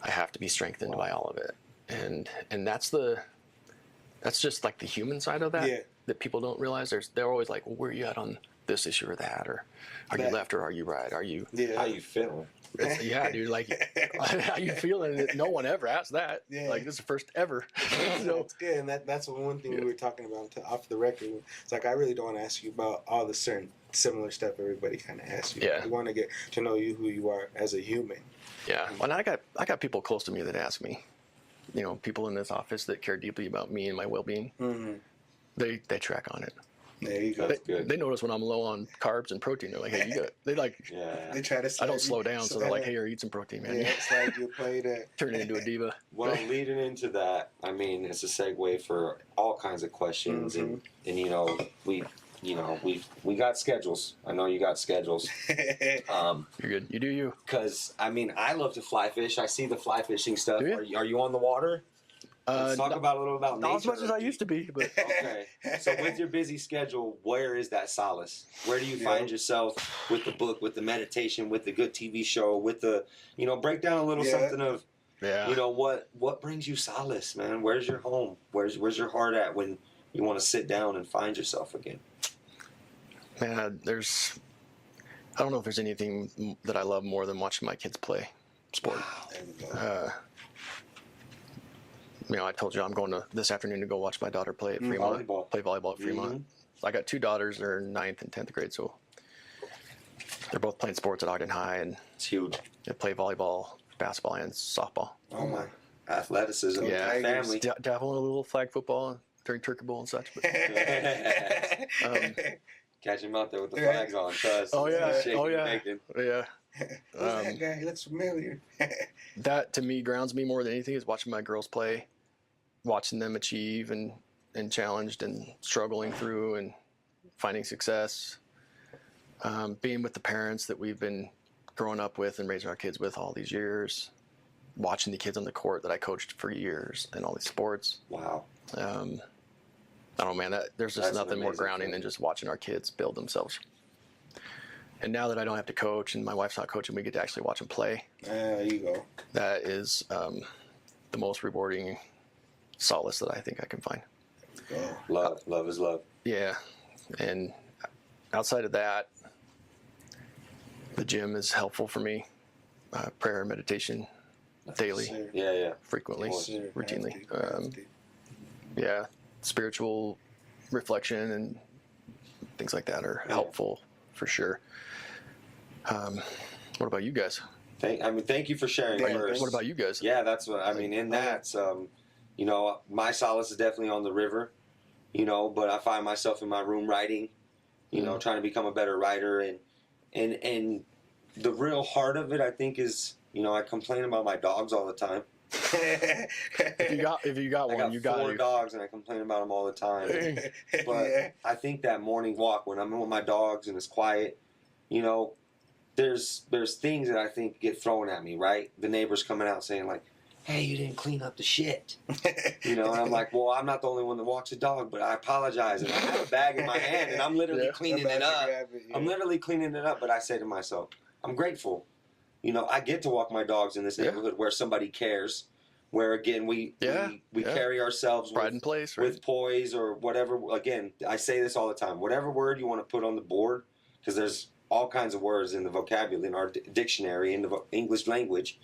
I have to be strengthened by all of it. And that's just like the human side of that that people don't realize. They're always like, well, where are you at on this issue or that? Or are you left or are you right? Are you how you feeling? Yeah, dude, like how you feeling? No one ever asked that. Like, this is the first ever. So it's good. And that's one thing we were talking about off the record. It's like, I really don't want to ask you about all the certain similar stuff everybody kind of asks you. We want to get to know you, who you are as a human. Yeah. Well, and I got people close to me that ask me, you know, people in this office that care deeply about me and my well-being. They track on it. There you go. They notice when I'm low on carbs and protein. They're like, hey, you got. They try to. I don't slow down, so they're like, hey, eat some protein, man. Yeah, slide you a plate. Turn it into a diva. Well, leading into that, I mean, it's a segue for all kinds of questions, and you know, we got schedules. I know you got schedules. You're good. You do you. Because I mean, I love to fly fish. I see the fly fishing stuff. Are you on the water? Let's talk about a little about nature. Not as much as I used to be, but okay. So with your busy schedule, where is that solace? Where do you find yourself with the book, with the meditation, with the good TV show, with the, you know, break down a little something of, you know, what brings you solace, man? Where's your home? Where's your heart at when you want to sit down and find yourself again? Man, I don't know if there's anything that I love more than watching my kids play sport. Wow. You know, I told you I'm going this afternoon to go watch my daughter play at Fremont. Play volleyball at Fremont. I got two daughters. They're 9th and 10th grade, so they're both playing sports at Ogden High, and it's huge. They play volleyball, basketball, and softball. Oh my, athleticism! Yeah, family. Dabble in a little flag football during Turkey Bowl and such. But, catch him out there with the flags on. Trust. Oh yeah. Who's that guy? He looks familiar. That to me grounds me more than anything is watching my girls play, watching them achieve and challenged and struggling through and finding success. Being with the parents that we've been growing up with and raising our kids with all these years, watching the kids on the court that I coached for years in all these sports. Wow. I don't know, man, there's just nothing more grounding than just watching our kids build themselves. And now that I don't have to coach and my wife's not coaching, we get to actually watch them play. There you go. That is the most rewarding solace that I think I can find. Love is love. Yeah. And outside of that, the gym is helpful for me. Prayer and meditation daily, Yeah. frequently, routinely. Have to. Yeah, spiritual reflection and things like that are helpful for sure. What about you guys? Thank you for sharing first. What about you guys? Yeah, that's what I mean. In that, you know, my solace is definitely on the river. You know, but I find myself in my room writing. You know, trying to become a better writer, and the real heart of it, I think, is, you know, I complain about my dogs all the time. If you got one, you got 4 dogs, and I complain about them all the time. But I think that morning walk when I'm with my dogs and it's quiet, you know, there's things that I think get thrown at me, right? The neighbors coming out saying like, "Hey, you didn't clean up the shit," you know, and I'm like, "Well, I'm not the only one that walks a dog, but I apologize." And I have a bag in my hand, and I'm literally cleaning it up. I'm literally cleaning it up, but I say to myself, I'm grateful. You know, I get to walk my dogs in this neighborhood where somebody cares, where again we carry ourselves pride in place, right? With poise or whatever. Again, I say this all the time. Whatever word you want to put on the board, because there's all kinds of words in the vocabulary in our dictionary in the English language.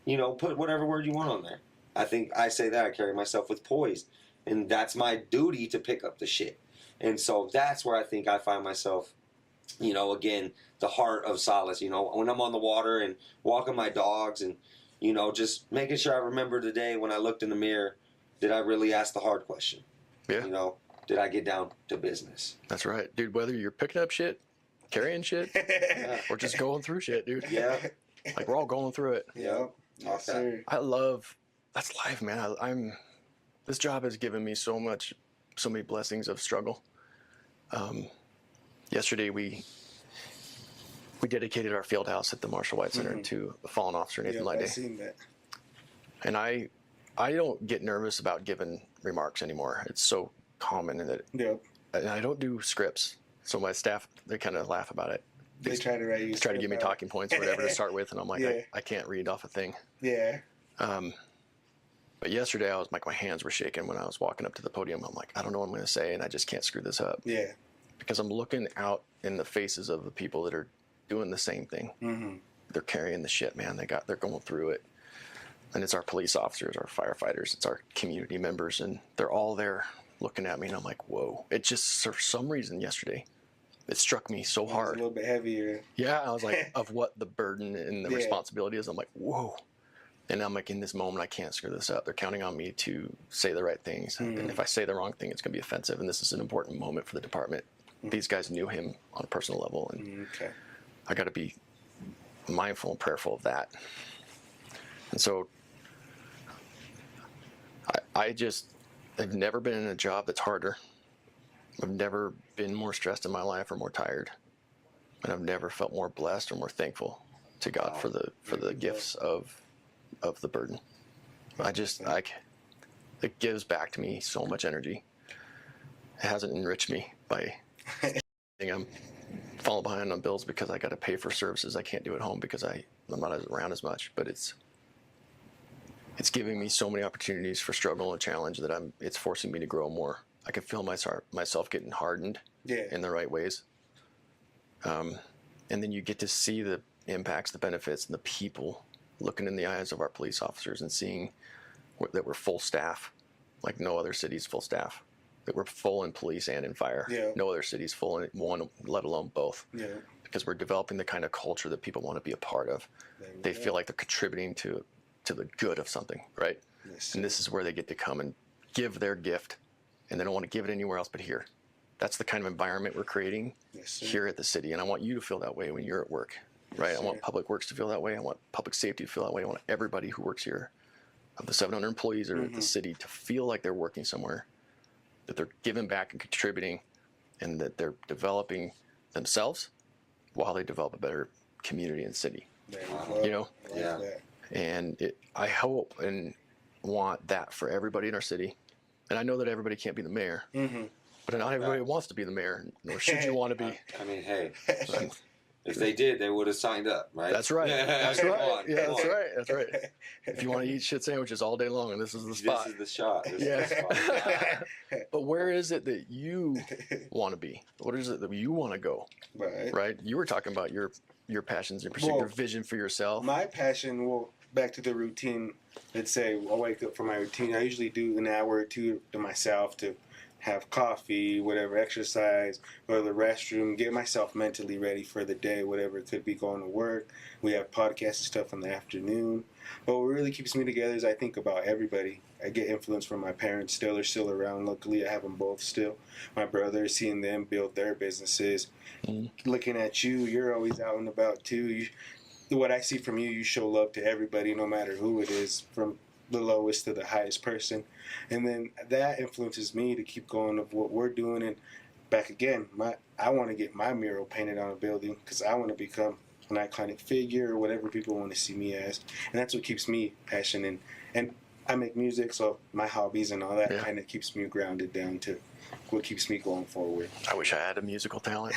You know, put whatever word you want on there. I think I say that I carry myself with poise, and that's my duty to pick up the shit. And so that's where I think I find myself. You know, again, the heart of solace, you know, when I'm on the water and walking my dogs and, you know, just making sure I remember today when I looked in the mirror, did I really ask the hard question? Yeah. You know, did I get down to business? That's right. Dude, whether you're picking up shit, carrying shit, or just going through shit, dude. Yeah. Like, we're all going through it. Yeah. Yes, sir. That's life, man. This job has given me so many blessings of struggle. Yesterday we dedicated our field house at the Marshall White Center to a fallen officer, Nathan Lyday. I've seen that. And I don't get nervous about giving remarks anymore. It's so common in that. Yep. And I don't do scripts, so my staff, they kind of laugh about it. They try to write you. They try to give me talking points or whatever to start with, and I'm like, I can't read off a thing. Yeah. But yesterday I was like, my hands were shaking when I was walking up to the podium. I'm like, I don't know what I'm going to say, and I just can't screw this up. Yeah. Because I'm looking out in the faces of the people that are doing the same thing. Mm-hmm. They're carrying the shit, man. They're going through it. And it's our police officers, our firefighters, it's our community members, and they're all there looking at me, and I'm like, whoa. It just, for some reason yesterday, it struck me so hard. A little bit heavier. Yeah, I was like, of what the burden and the responsibility is. I'm like, whoa. And I'm like, in this moment, I can't screw this up. They're counting on me to say the right things. Mm-hmm. And if I say the wrong thing, it's going to be offensive. And this is an important moment for the department. Mm-hmm. These guys knew him on a personal level. And I got to be mindful and prayerful of that. And so I've never been in a job that's harder. I've never been more stressed in my life or more tired. And I've never felt more blessed or more thankful to God for the gifts of the burden. It gives back to me so much energy. It hasn't enriched me by I'm falling behind on bills because I got to pay for services I can't do at home because I'm not around as much. But it's giving me so many opportunities for struggle and challenge that it's forcing me to grow more. I can feel myself getting hardened in the right ways. And then you get to see the impacts, the benefits, and the people looking in the eyes of our police officers and seeing that we're full staff, like no other city's full staff, that we're full in police and in fire. Yeah. No other city's full in one, let alone both. Yeah. Because we're developing the kind of culture that people want to be a part of. They feel like they're contributing to the good of something, right? Yes, and this is where they get to come and give their gift, and they don't want to give it anywhere else but here. That's the kind of environment we're creating here at the city, and I want you to feel that way when you're at work. right? I want public works to feel that way. I want public safety to feel that way. I want everybody who works here, of the 700 employees that are at the city, to feel like they're working somewhere, that they're giving back and contributing, and that they're developing themselves while they develop a better community and city. You know? Yeah. And I hope and want that for everybody in our city. And I know that everybody can't be the mayor, but not everybody wants to be the mayor, nor should you want to be. I mean, hey, if they did, they would have signed up, right? That's right. That's right. Yeah, Come that's on. right. That's right. If you want to eat shit sandwiches all day long, and this is the spot. This is the shot. This Yeah. is the spot. But where is it that you want to be? What is it that you want to go? Right. You were talking about your passions, your pursuit, your vision for yourself. My passion, well, back to the routine. Let's say I wake up for my routine. I usually do an hour or two to myself to have coffee, whatever, exercise, go to the restroom, get myself mentally ready for the day, whatever it could be, going to work. We have podcasts and stuff in the afternoon. But what really keeps me together is I think about everybody. I get influence from my parents still. They're still around. Luckily, I have them both still. My brothers, seeing them build their businesses. Looking at you, you're always out and about too. What I see from you, you show love to everybody, no matter who it is, from the lowest to the highest person. And then that influences me to keep going of what we're doing. And back again, I want to get my mural painted on a building because I want to become an iconic figure or whatever people want to see me as. And that's what keeps me passionate. And I make music, so my hobbies and all that kind of keeps me grounded down to what keeps me going forward. I wish I had a musical talent.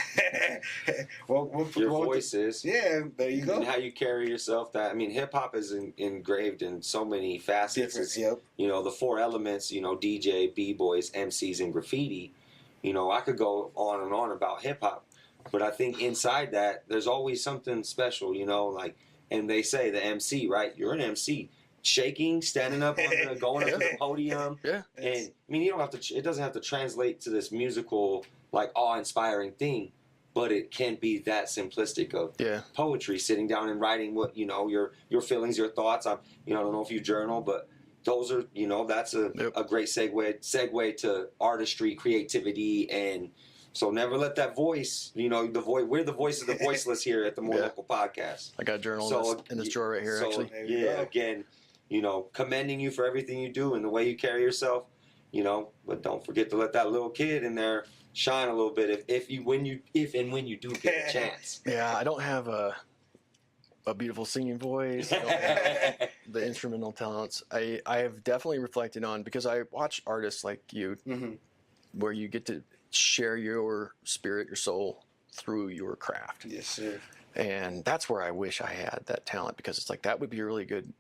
Your voice is. Yeah, there you go. And how you carry yourself. That, I mean, hip hop is engraved in so many facets. Yep. You know, the four elements, you know, DJ, B-boys, MCs, and graffiti. You know, I could go on and on about hip hop. But I think inside that, there's always something special, you know, like, and they say the MC, right? You're an MC. Shaking, standing up, going up to the podium. Yeah. And I mean, you don't have to, it doesn't have to translate to this musical, like, awe-inspiring thing, but it can be that simplistic of poetry, sitting down and writing what, you know, your feelings, your thoughts. I don't know if you journal, but those are, you know, that's a great segue to artistry, creativity, and so never let that voice, you know, we're the voice of the voiceless here at the More Local Podcast. I got a journal in this drawer right here, actually. Yeah, again, you know, commending you for everything you do and the way you carry yourself, you know, but don't forget to let that little kid in there shine a little bit if and when you do get a chance. Yeah, I don't have a beautiful singing voice. I don't have the instrumental talents. I have definitely reflected on, because I watch artists like you, where you get to share your spirit, your soul through your craft. Yes, sir. And that's where I wish I had that talent, because it's like that would be a really good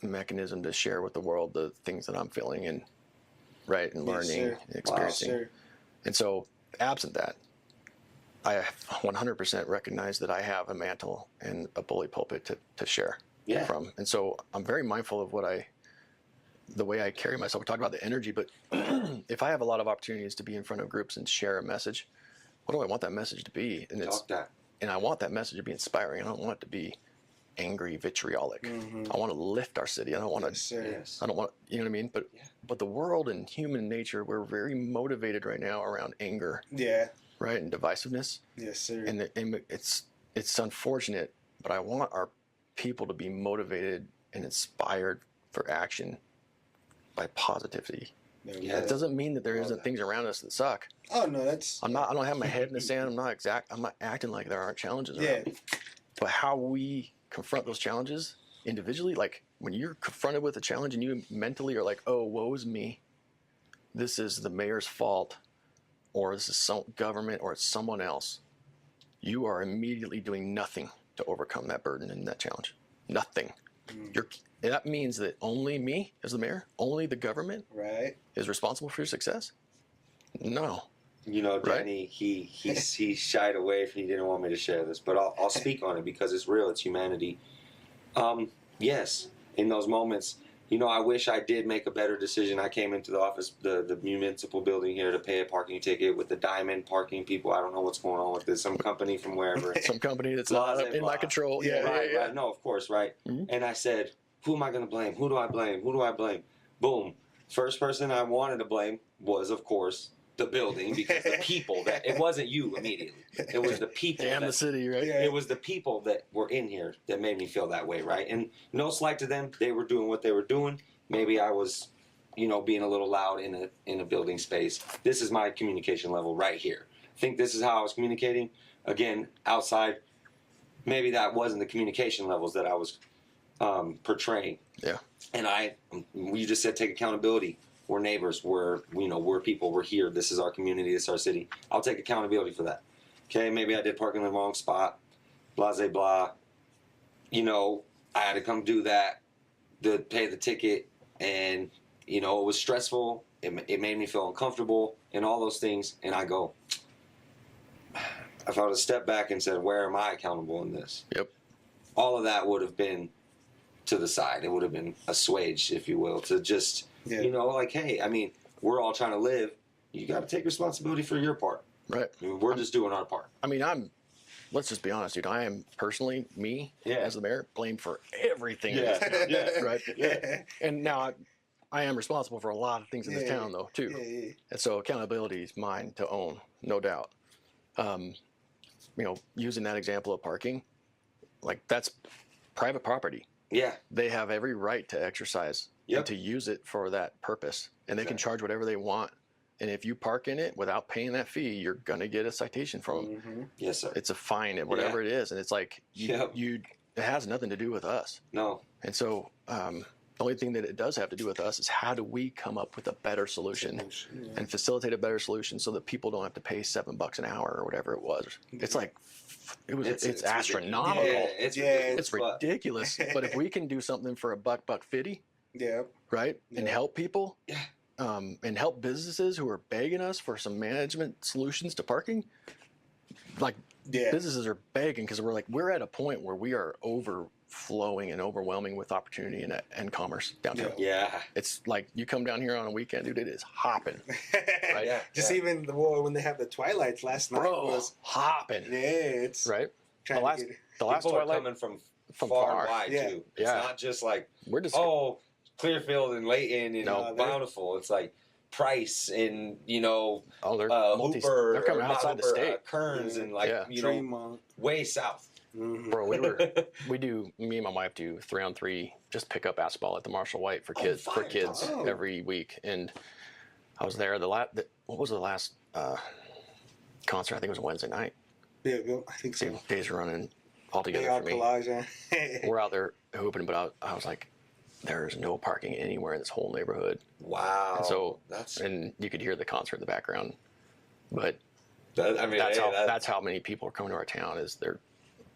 mechanism to share with the world the things that I'm feeling and learning and experiencing. Wow, and so absent that, I 100% recognize that I have a mantle and a bully pulpit to share from. And so I'm very mindful of the way I carry myself. We talk about the energy, but if I have a lot of opportunities to be in front of groups and share a message, what do I want that message to be? And and I want that message to be inspiring. I don't want it to be angry, vitriolic. I want to lift our city. I don't want to. I don't want. You know what I mean? But the world and human nature, we're very motivated right now around anger. Yeah. Right, and divisiveness. Yes, sir. And it's unfortunate, but I want our people to be motivated and inspired for action by positivity. That doesn't mean that there isn't things around us that suck. Oh no, that's. I don't have my head in the sand. I'm not acting like there aren't challenges around me. But how we confront those challenges individually, like when you're confronted with a challenge and you mentally are like, oh, woe is me, this is the mayor's fault, or this is some government, or it's someone else, you are immediately doing nothing to overcome that burden and that challenge. Nothing. That means that only me as the mayor, only the government is responsible for your success? No. You know, Danny, he shied away. He didn't want me to share this, but I'll speak on it because it's real. It's humanity. Yes, in those moments, you know, I wish I did make a better decision. I came into the office, the municipal building here, to pay a parking ticket with the diamond parking people. I don't know what's going on with this. Some company from wherever. Some company that's not in my control. Right. No, of course, right. And I said, who am I going to blame? Who do I blame? Boom. First person I wanted to blame was, of course, the building because the people that it wasn't you immediately. It was the people. Damn the city, right? It was the people that were in here that made me feel that way, right? And no slight to them, they were doing what they were doing. Maybe I was, being a little loud in a building space. This is my communication level right here. I think this is how I was communicating. Again, outside, maybe that wasn't the communication levels that I was portraying. Yeah. And you just said take accountability. We're neighbors. We're people. We're here. This is our community. This is our city. I'll take accountability for that. Okay, maybe I did park in the wrong spot. Blah, blah, blah. I had to come do that, to pay the ticket, and it was stressful. It made me feel uncomfortable, and all those things. And I go, if I would have stepped back and said, where am I accountable in this? Yep. All of that would have been to the side. It would have been assuaged, if you will, to just, hey, we're all trying to live. You got to take responsibility for your part. Right. We're just doing our part. Let's just be honest, dude. I am personally, as the mayor, blamed for everything. Yeah. Right. Yeah. And now I am responsible for a lot of things in this town, though, too. Yeah. And so accountability is mine to own, no doubt. Using that example of parking, that's private property. Yeah. They have every right to exercise and to use it for that purpose. And they can charge whatever they want. And if you park in it without paying that fee, you're going to get a citation from them. Mm-hmm. Yes, sir. It's a fine and whatever it is. And it's it has nothing to do with us. No. And so the only thing that it does have to do with us is how do we come up with a better solution and facilitate a better solution so that people don't have to pay $7 an hour or whatever it was. It's it's astronomical. It's ridiculous. But if we can do something for $1.50, right, and help people, and help businesses who are begging us for some management solutions to parking, businesses are begging because we're at a point where we are overflowing and overwhelming with opportunity and commerce downtown. Yeah. It's like you come down here on a weekend, dude, it is hopping. Right? Even when they have the twilights last night was hopping. Yeah, it's right. The last people twilight are coming from far and wide too. It's not just like we're just Clearfield and Layton and Bountiful. It's like Price and they're Hooper. They're coming outside the state. Kearns and Tremont. Way south. Mm-hmm. Bro, me and my wife do 3-on-3 just pick up basketball at the Marshall White for kids every week. And I was there what was the last concert? I think it was Wednesday night. Yeah, I think so. Days are running all together for me. We're out there hooping, but I was like, there's no parking anywhere in this whole neighborhood. Wow. And so and you could hear the concert in the background. But that's how many people are coming to our town is they're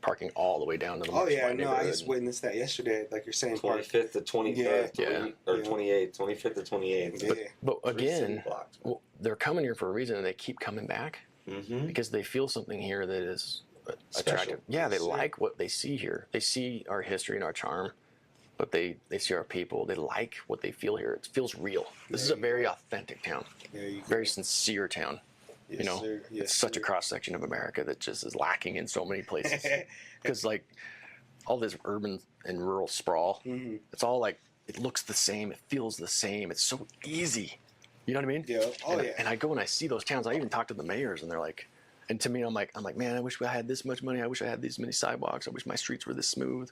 parking all the way down to the neighborhood. I just witnessed that yesterday, like you're saying. 25th to 23rd, or 28th, 25th to 28th. But again, they're coming here for a reason, and they keep coming back because they feel something here that is attractive. Yeah, they like what they see here. They see our history and our charm, but they see our people. They like what they feel here. It feels real. This is a very authentic town, very sincere town. It's such a cross section of America that just is lacking in so many places. Because all this urban and rural sprawl, it's all it looks the same, it feels the same, it's so easy. You know what I mean? Yeah. And I go and I see those towns. I even talk to the mayors, and they're like, and to me, I'm like, man, I wish I had this much money. I wish I had these many sidewalks. I wish my streets were this smooth.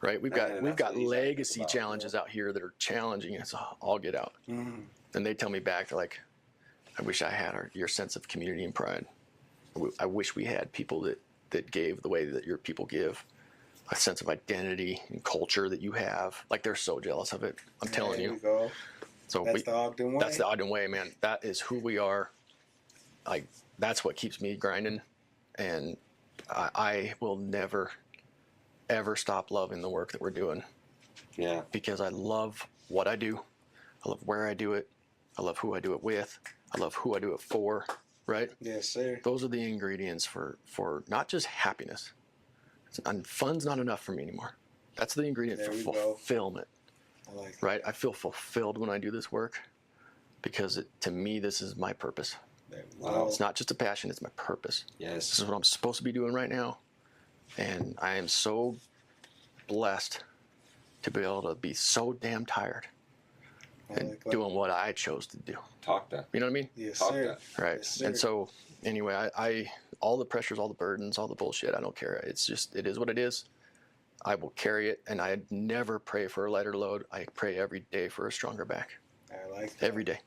Right? We've got legacy challenges out here that are challenging us all get out. And they tell me back, they're like, I wish I had your sense of community and pride. I wish we had people that gave the way that your people give, a sense of identity and culture that you have. They're so jealous of it. I'm telling you. Go. So that's the Ogden way. That's the Ogden way, man. That is who we are. That's what keeps me grinding. And I will never, ever stop loving the work that we're doing. Yeah. Because I love what I do. I love where I do it. I love who I do it with. I love who I do it for, right? Yes, sir. Those are the ingredients for not just happiness. And fun's not enough for me anymore. That's the ingredient for fulfillment. I like it. Right? I feel fulfilled when I do this work because to me, this is my purpose. Wow. It's not just a passion, it's my purpose. Yes. This is what I'm supposed to be doing right now. And I am so blessed to be able to be so damn tired and doing what I chose to do. Talk that. You know what I mean? Yes, Talk sir. that. Right. Yes, sir. And so anyway, I all the pressures, all the burdens, all the bullshit, I don't care. It's just, it is what it is. I will carry it, and I never pray for a lighter load. I pray every day for a stronger back. I like that. Every day.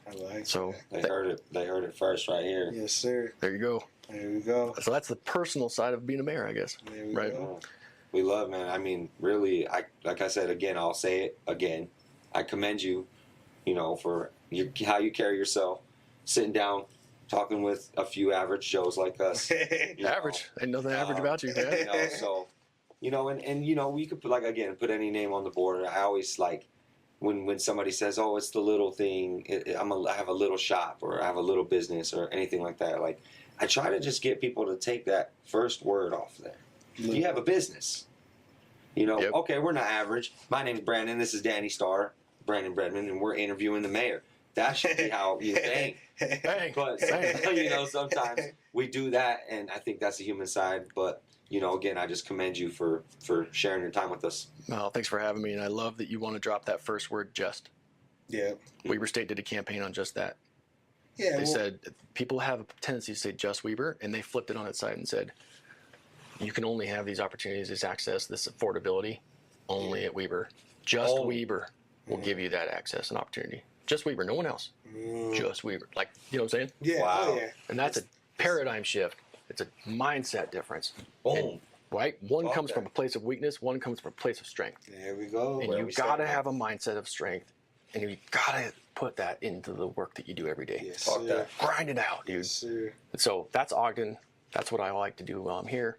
I like So that. They heard it first right here. Yes, sir. there you go. There we go. So that's the personal side of being a mayor, I guess. There we Right. go. We love, man. I mean, really, like I said again, I'll say it again. I commend you, for how you carry yourself, sitting down, talking with a few average Joes like us. Average. Ain't nothing average about you. Yeah. So, and we could put any name on the board. I always like when somebody says, "Oh, it's the little thing." I have a little shop, or I have a little business, or anything like that. Like, I try to just get people to take that first word off there. You have a business. Yep. Okay, we're not average. My name's Brandon. This is Danny Starr, Brandon Bredman, and we're interviewing the mayor. That should be how you think. Bang. But sometimes we do that, and I think that's the human side. But again, I just commend you for sharing your time with us. Well, thanks for having me, and I love that you want to drop that first word, just. Yeah. Weber State did a campaign on just that. Yeah. They said people have a tendency to say just Weber, and they flipped it on its side and said, you can only have these opportunities, this access, this affordability only at Weber. Just Weber will give you that access and opportunity. Just Weber, no one else. Just Weber. Like, you know what I'm saying? Yeah. Wow. Oh, yeah. And that's a paradigm shift. It's a mindset difference. Boom. And, right? One Talk comes that. from a place of weakness, one comes from a place of strength. There we go. And you got to have a mindset of strength. And you got to put that into the work that you do every day. Yes, Talk sir. that. Grind it out, dude. Yes, sir. So that's Ogden. That's what I like to do while I'm here.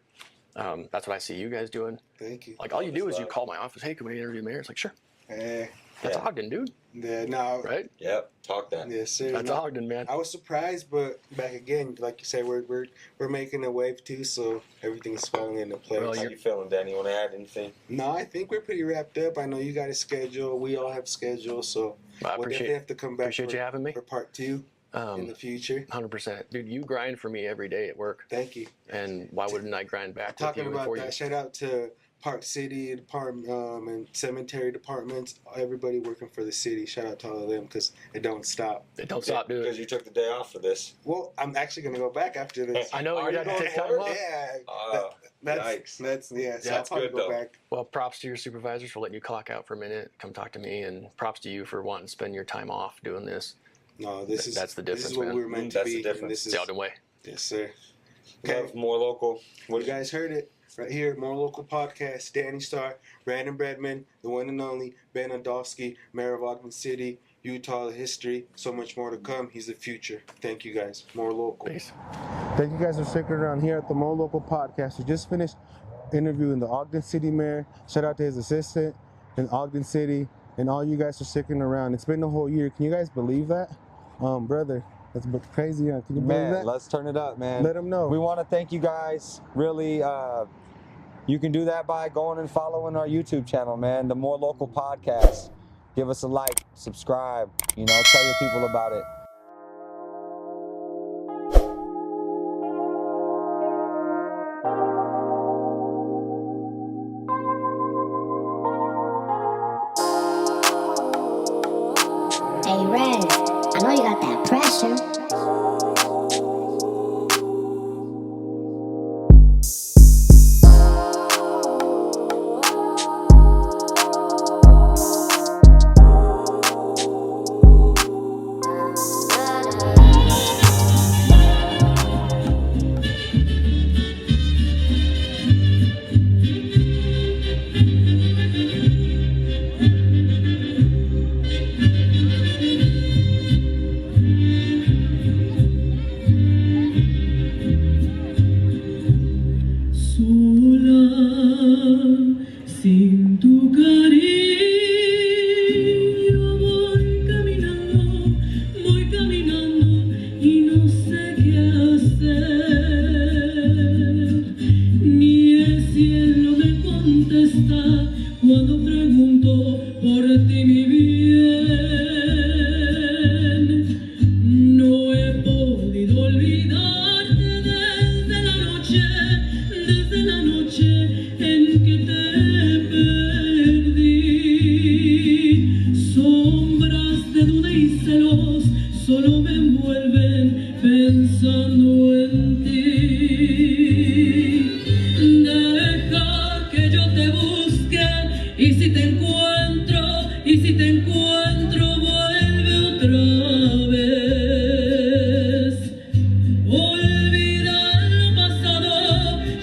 That's what I see you guys doing. Thank you. Like, all you do is you call my office, hey, can we interview the mayor? It's like, sure. That's Yeah. Ogden, dude. Yeah, no. Right? Yep. Talk that. Yes, sir. That's No, Ogden, man. I was surprised, but back again, like you said, we're making a wave too, so everything's falling into place. Well, How you feeling, Danny? You want to add anything? No, I think we're pretty wrapped up. I know you got a schedule. We all have schedules, so I we'll definitely have to come back appreciate you having me. for part 2 in the future. 100%. Dude, you grind for me every day at work. Thank you. And why wouldn't I grind back with Talking you about for that, you? shout out to Park City Department and cemetery departments, everybody working for the city. Shout out to all of them because it don't stop. Don't stop doing Because it. you took the day off for this. Well, I'm actually gonna go back after this. I know Are you're you going to take going time forward? off. Yeah, Yikes. that's yeah. So I'll That's probably good, go though. back. Well, props to your supervisors for letting you clock out for a minute, come talk to me, and props to you for wanting to spend your time off doing this. No, That's the This is difference, what man. we were meant to That's be. the difference. And this It's is the Ogden way. yes, sir. Okay, Love, more local. you guys heard it right here. More local podcast. Danny Starr, Brandon Bredman, the one and only Ben Nodolski, Mayor of Ogden City, Utah. The history. So much more to come. He's the future. Thank you guys. More local. Peace. Thank you guys for sticking around here at the More Local Podcast. We just finished interviewing the Ogden City Mayor. Shout out to his assistant in Ogden City, and all you guys for sticking around. It's been a whole year. Can you guys believe that? Brother, that's crazy. Huh? Can you believe Man, that? let's turn it up, man. Let them know. We want to thank you guys. Really, you can do that by going and following our YouTube channel, man. The More Local Podcast. Give us a like, subscribe. Tell your people about it. Hey, Ren, I know you got that pressure. en ti. Deja que yo te busque y si te encuentro, vuelve otra vez. Olvida lo pasado,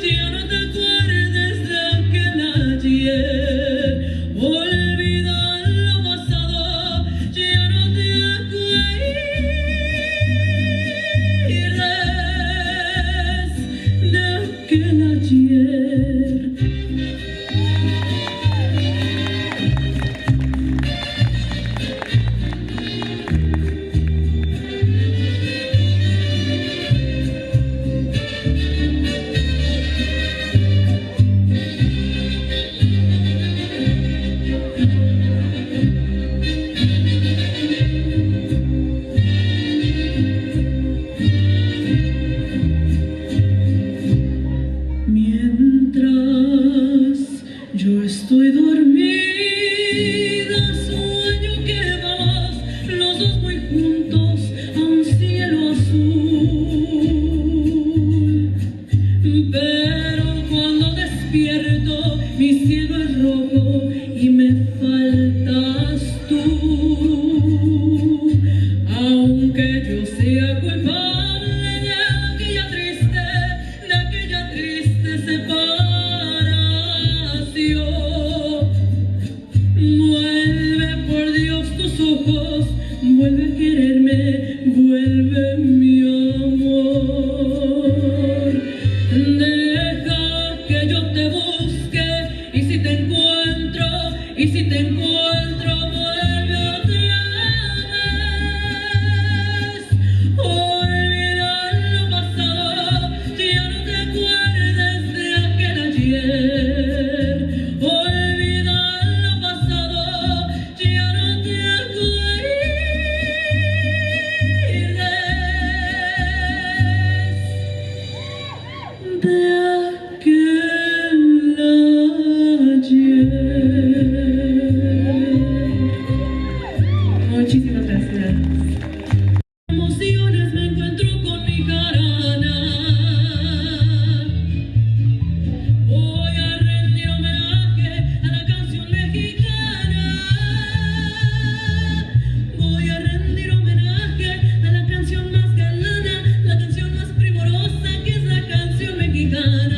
ya no te acuerdes de aquel ayer. Olvida lo pasado, ya no te acuerdes de aquel ayer. Mientras yo estoy dormida, sueño que vamos los dos muy juntos a un cielo azul. Pero cuando despierto, mi cielo es rojo y me faltas tú. Aunque yo sea culpable de aquella triste separación, vuelve por Dios tus ojos, vuelve a quererme, vuelve mi amor. Deja que yo te busque y si te encuentro, vuelve otra vez. Olvida lo pasado, ya no te acuerdes de aquel ayer. Olvida lo pasado, ya no te acuerdes de aquel ayer. Muchísimas gracias. Emociones me encuentro con mi jarana. Voy a rendir homenaje a la canción mexicana. Voy a rendir homenaje a la canción más galana, la canción más primorosa que es la canción mexicana.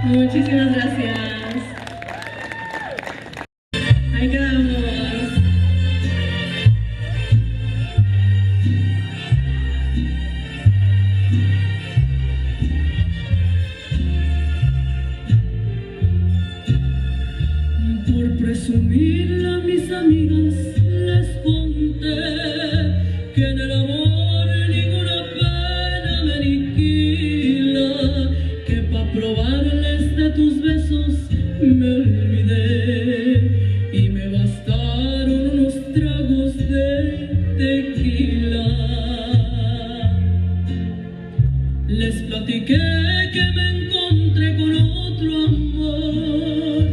Muchísimas gracias. Ahí quedamos. Por presumir a mis amigas les conté que en el amor ninguna pena me aniquila, que pa' probarles de tus besos me olvidé y me bastaron unos tragos de tequila. Les platiqué que me encontré con otro amor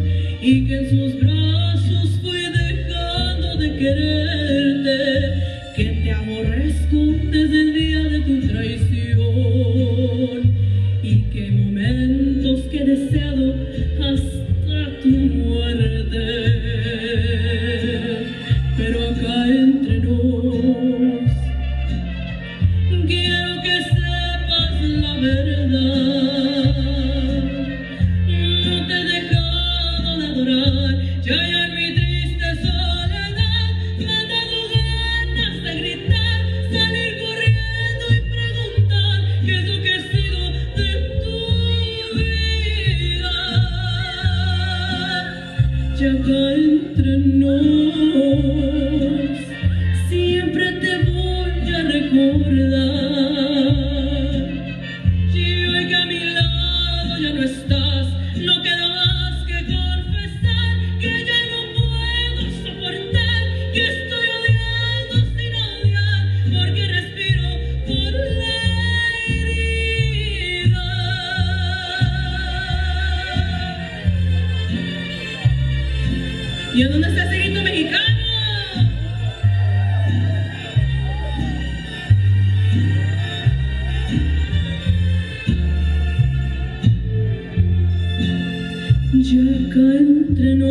y que en sus brazos fui dejando de quererte, que te aborrezco desde el día de tu traición y que momentos que he deseado hasta tu muerte. Pero acá entre nos quiero que sepas la verdad. No te he dejado de adorar, ya en mi triste soledad me han dado ganas de gritar, salir corriendo y preguntar qué es lo que ha sido de tu vida. Ya acá entre nos siempre te voy a recordar. Si hoy que a mi lado ya no estás, no queda más que confesar que ya no puedo soportar, que estoy odiando sin odiar, porque respiro por la herida. ¿Y en dónde está ese grito mexicano? Ya acá entre nos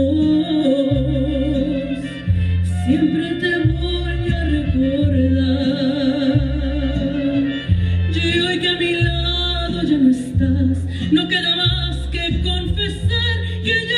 siempre te voy a recordar. Y hoy que a mi lado ya no estás, no queda más que confesar que ya